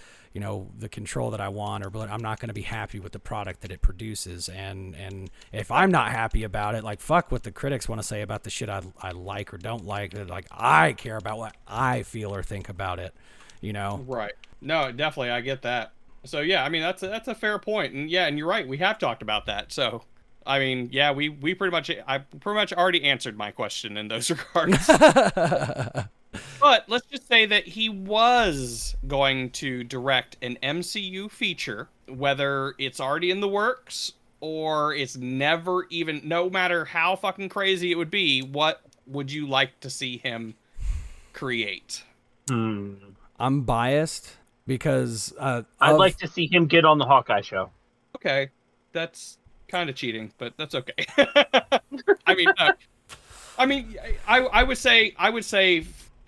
the control that I want, or I'm not going to be happy with the product that it produces, and if I'm not happy about it, like, fuck what the critics want to say about the shit I like or don't like. Like, I care about what I feel or think about it, Right. No, definitely, I get that. So yeah, I mean that's a fair point, and yeah, and you're right, we have talked about that. So, I mean, yeah, I pretty much already answered my question in those regards. But let's just say that he was going to direct an MCU feature, whether it's already in the works or it's never even, no matter how fucking crazy it would be, what would you like to see him create? I'm biased because I'd like to see him get on the Hawkeye show. Okay, that's kind of cheating, but that's okay. I mean, I would say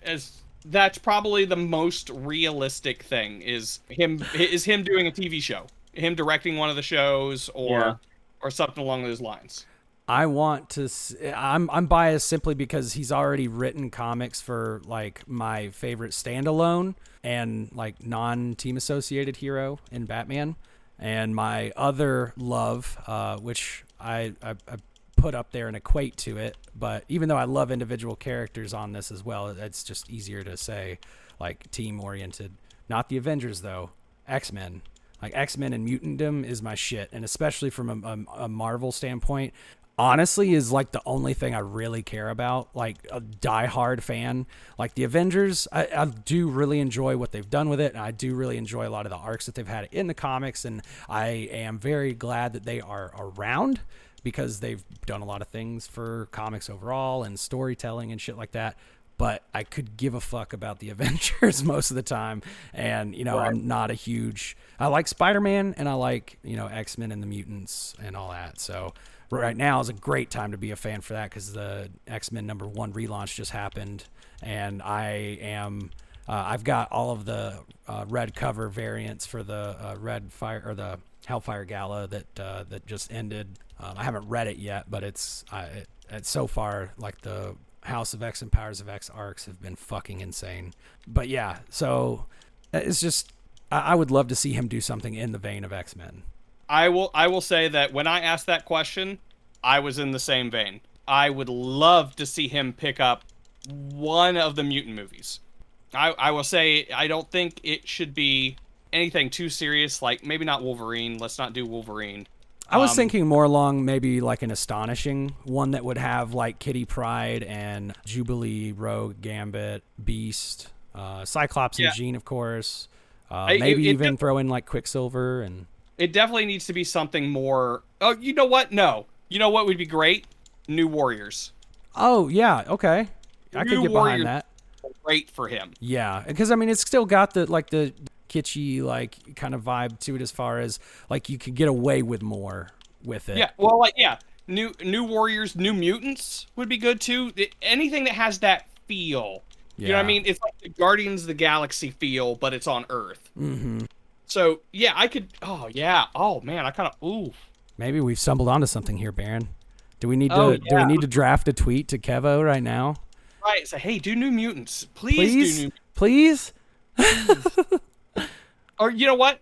as that's probably the most realistic thing is him doing a TV show, him directing one of the shows, or something along those lines. I want to. I'm biased simply because he's already written comics for, like, my favorite standalone and, like, non-team associated hero in Batman, and my other love, which I put up there and equate to it. But even though I love individual characters on this as well, it's just easier to say, like, team oriented. Not the Avengers though. X-Men. Like, X-Men and mutantdom is my shit, and especially from a Marvel standpoint, honestly is, like, the only thing I really care about, like a diehard fan. Like, the Avengers, I do really enjoy what they've done with it, and I do really enjoy a lot of the arcs that they've had in the comics, and I am very glad that they are around because they've done a lot of things for comics overall and storytelling and shit like that. But I could give a fuck about the Avengers most of the time. And, right. I'm not a huge... I like Spider-Man, and I like, X-Men and the mutants and all that. So right now is a great time to be a fan for that because the X-Men #1 relaunch just happened. And I am... I've got all of the red cover variants for the Red Fire or the Hellfire Gala that just ended. I haven't read it yet, but it's so far, like, the House of X and Powers of X arcs have been fucking insane. But yeah, so it's just I would love to see him do something in the vein of X-Men. I will say that when I asked that question, I was in the same vein. I would love to see him pick up one of the mutant movies. I will say I don't think it should be anything too serious, like maybe not Wolverine. Let's not do Wolverine. I was thinking more along maybe like an Astonishing one that would have, like, Kitty Pryde and Jubilee, Rogue, Gambit, Beast, Cyclops and Jean, of course. Maybe even throw in, like, Quicksilver. And it definitely needs to be something more... Oh, you know what? No. You know what would be great? New Warriors. Oh, yeah. Okay. I could get behind that. Great for him. Yeah. Because, I mean, it's still got the kitschy, like, kind of vibe to it as far as, like, you could get away with more with it. Yeah, well, like, New Warriors, New Mutants would be good too. Anything that has that feel. You know what I mean? It's like the Guardians of the Galaxy feel, but it's on Earth. Mm-hmm. So, yeah, I could... Oh, yeah. Oh, man, I kind of... Ooh. Maybe we've stumbled onto something here, Baron. Do we need to draft a tweet to Kevo right now? Right, say, hey, do New Mutants. Please do New Please? Or, you know what?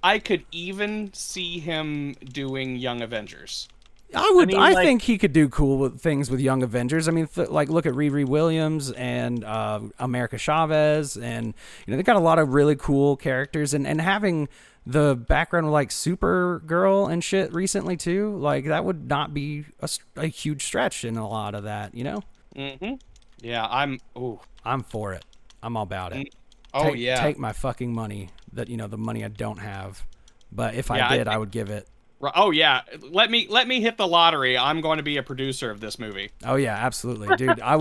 I could even see him doing Young Avengers. I think he could do cool things with Young Avengers. I mean, like, look at Riri Williams and America Chavez, and they got a lot of really cool characters, and having the background with, like, Supergirl and shit recently too. Like, that would not be a huge stretch in a lot of that, Mm-hmm. Yeah, I'm for it. I'm all about it. Oh, Take my fucking money, the money I don't have. But if I did, I would give it. Oh yeah, let me hit the lottery. I'm going to be a producer of this movie. Oh yeah, absolutely, dude. I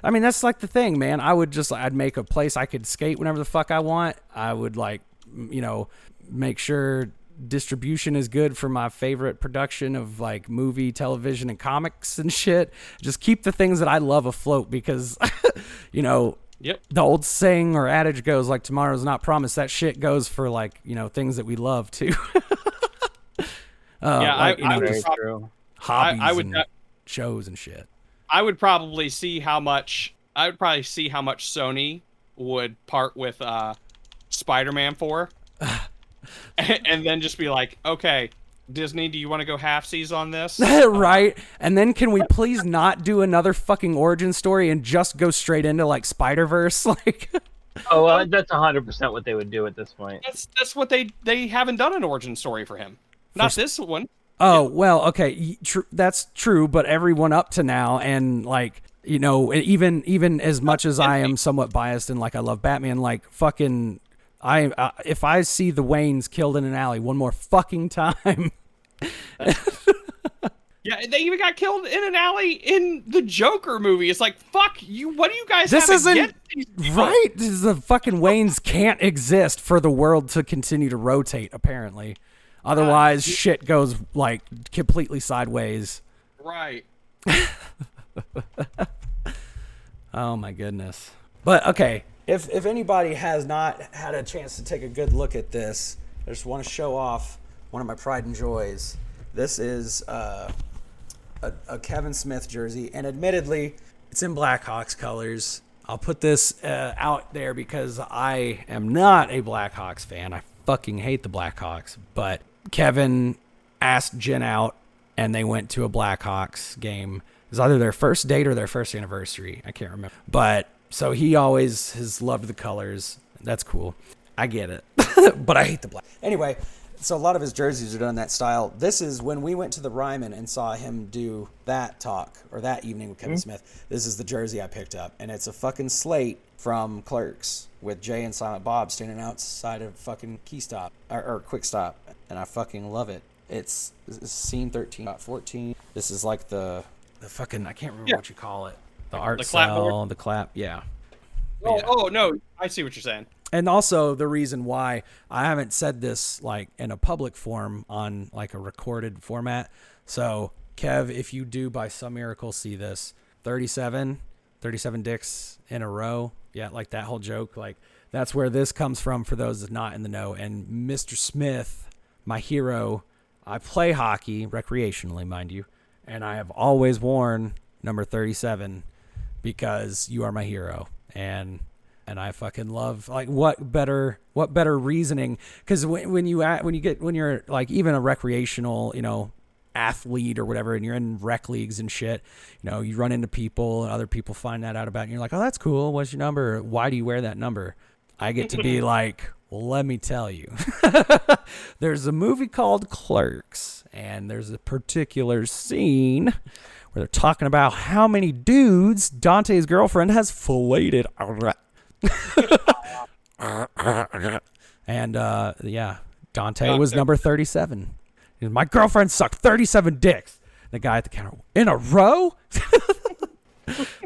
mean, that's like the thing, man. I'd make a place I could skate whenever the fuck I want. I would make sure distribution is good for my favorite production of like movie, television, and comics and shit. Just keep the things that I love afloat because, Yep. the old saying or adage goes like tomorrow's not promised. That shit goes for like, things that we love too. Yeah, like, I would Very prob- true. hobbies I would and not- shows and shit. I would probably see how much Sony would part with Spider-Man for, and then just be like, okay, Disney, do you want to go halfsies on this? Right? And then can we please not do another fucking origin story and just go straight into like Spider-Verse? Like, Oh, that's 100% what they would do at this point. That's what they haven't done an origin story for him. Not this one. oh, well, okay, that's true, but everyone up to now and like, even as much as I am somewhat biased and like I love Batman, like fucking if I see the Waynes killed in an alley one more fucking time. Yeah, they even got killed in an alley in the Joker movie. It's like, fuck you. What do you guys This have isn't against these people? right. The fucking Waynes can't exist for the world to continue to rotate. Apparently, otherwise shit goes like completely sideways. Right. Oh my goodness. But okay, if anybody has not had a chance to take a good look at this, I just want to show off one of my pride and joys. This is a Kevin Smith jersey, and admittedly, it's in Blackhawks colors. I'll put this out there because I am not a Blackhawks fan. I fucking hate the Blackhawks. But Kevin asked Jen out, and they went to a Blackhawks game. It was either their first date or their first anniversary. I can't remember. But so he always has loved the colors. That's cool. I get it. But I hate the black. Anyway, so a lot of his jerseys are done in that style. This is when we went to the Ryman and saw him do that talk or that evening with Kevin Smith. This is the jersey I picked up. And it's a fucking slate from Clerks with Jay and Silent Bob standing outside of fucking Key Stop or Quick Stop. And I fucking love it. It's scene 13.14. This is like the fucking, I can't remember what you call it. The art The cell, clapboard? the clap. Yeah. Oh, Yeah. oh, no. I see what you're saying. And also the reason why I haven't said this like in a public form on like a recorded format. So Kev, if you do by some miracle see this 37 dicks in a row. Yeah. Like that whole joke, like that's where this comes from for those that not in the know. And Mr. Smith, my hero, I play hockey recreationally, mind you. And I have always worn number 37 because you are my hero. And I fucking love, like, what better reasoning? Because when you're like even a recreational, athlete or whatever, and you're in rec leagues and shit, you run into people and other people find that out about you. And you're like, oh, that's cool. What's your number? Why do you wear that number? I get to be like, well, let me tell you. There's a movie called Clerks, and there's a particular scene where they're talking about how many dudes Dante's girlfriend has filleted. And yeah, Dante was number 37. My girlfriend sucked 37 dicks. The guy at the counter, in a row?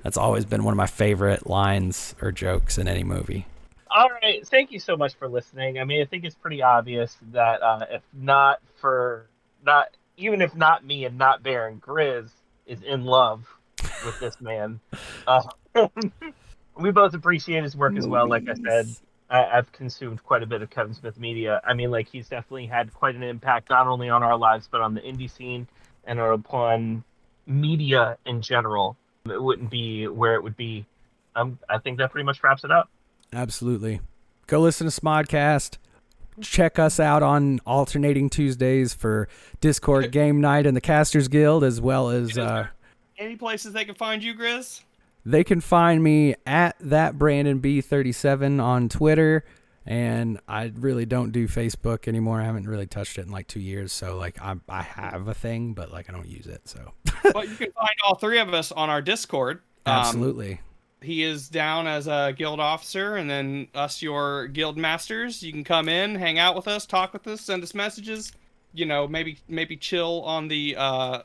That's always been one of my favorite lines or jokes in any movie. All right, thank you so much for listening. I mean, I think it's pretty obvious that even if not me and not Baron, Grizz is in love with this man. We both appreciate his work as well. Like I said, I've consumed quite a bit of Kevin Smith media. I mean, like, he's definitely had quite an impact, not only on our lives, but on the indie scene and upon media in general. It wouldn't be where it would be. I think that pretty much wraps it up. Absolutely. Go listen to Smodcast. Check us out on alternating Tuesdays for Discord game night and the Casters Guild, as well as Any places they can find you, Grizz? they can find me at that Brandon B37 on Twitter, and I really don't do Facebook anymore. I haven't really touched it in like 2 years, so like I have a thing, but like I don't use it. So But you can find all three of us on our Discord. absolutely. He is down as a guild officer, and then us, your guild masters. You can come in, hang out with us, talk with us, send us messages. maybe chill on the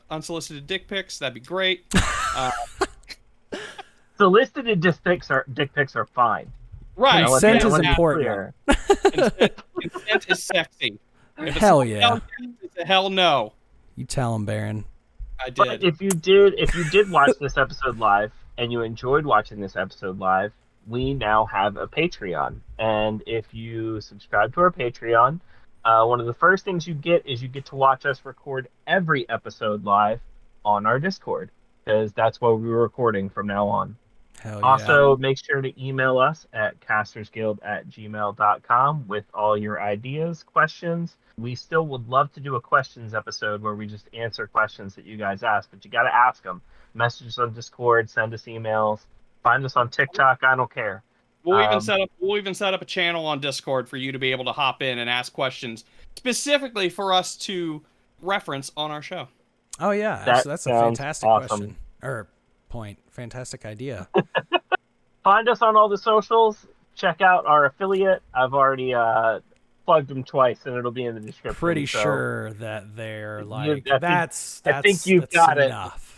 unsolicited dick pics. That'd be great. Solicited dick pics are fine. Right. Consent I is want to be important. clear. Consent is sexy. If it's Hell a yeah. hell yes, it's a hell no. You tell him, Baron. I did. But if you did watch this episode live and you enjoyed watching this episode live, we now have a Patreon. And if you subscribe to our Patreon, one of the first things you get is you get to watch us record every episode live on our Discord, because that's what we're recording from now on. Hell yeah. Also, make sure to email us at castersguild@gmail.com with all your ideas, questions. We still would love to do a questions episode where we just answer questions that you guys ask, but you got to ask them. Message us on Discord, send us emails, find us on TikTok. I don't care. We'll even set up a channel on Discord for you to be able to hop in and ask questions specifically for us to reference on our show. Oh yeah, That that's a sounds fantastic awesome. question or point. Fantastic idea. Find us on all the socials. Check out our affiliate. I've already plugged them twice, and it'll be in the description. Pretty so sure that they're like I think you've got enough.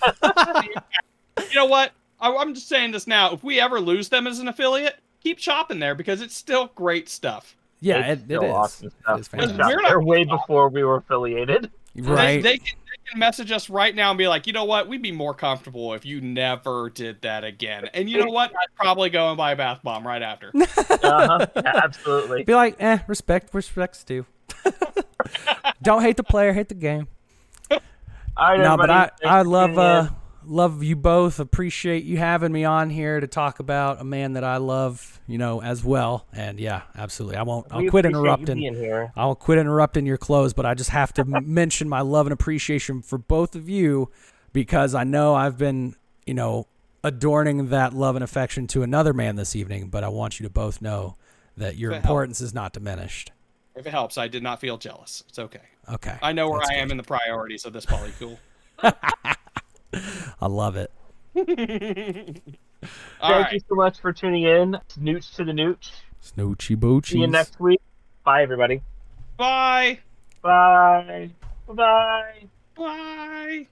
You know what? I'm just saying this now. If we ever lose them as an affiliate, keep shopping there because it's still great stuff. Yeah, It's it still is. awesome stuff. It is fantastic. We're not- They're way before we were affiliated. Right. They can message us right now and be like, you know what? We'd be more comfortable if you never did that again. And you know what? I'd probably go and buy a bath bomb right after. Yeah, absolutely. Be like, respect's due. Don't hate the player, hate the game. All right, No, but everybody. I Thanks for tuning in. love you both. Appreciate you having me on here to talk about a man that I love, as well. And yeah, absolutely. I'll We quit appreciate you interrupting. being here. I'll quit interrupting your close, but I just have to mention my love and appreciation for both of you because I know I've been, adorning that love and affection to another man this evening, but I want you to both know that your importance is not diminished. If it helps, I did not feel jealous. It's okay. Okay. I know where That's I am good. in the priorities of this polycool. I love it. Thank you so much for tuning in. Snooch to the Nooch. Snoochy boochies. See you next week. Bye, everybody. Bye. Bye. Bye-bye. Bye.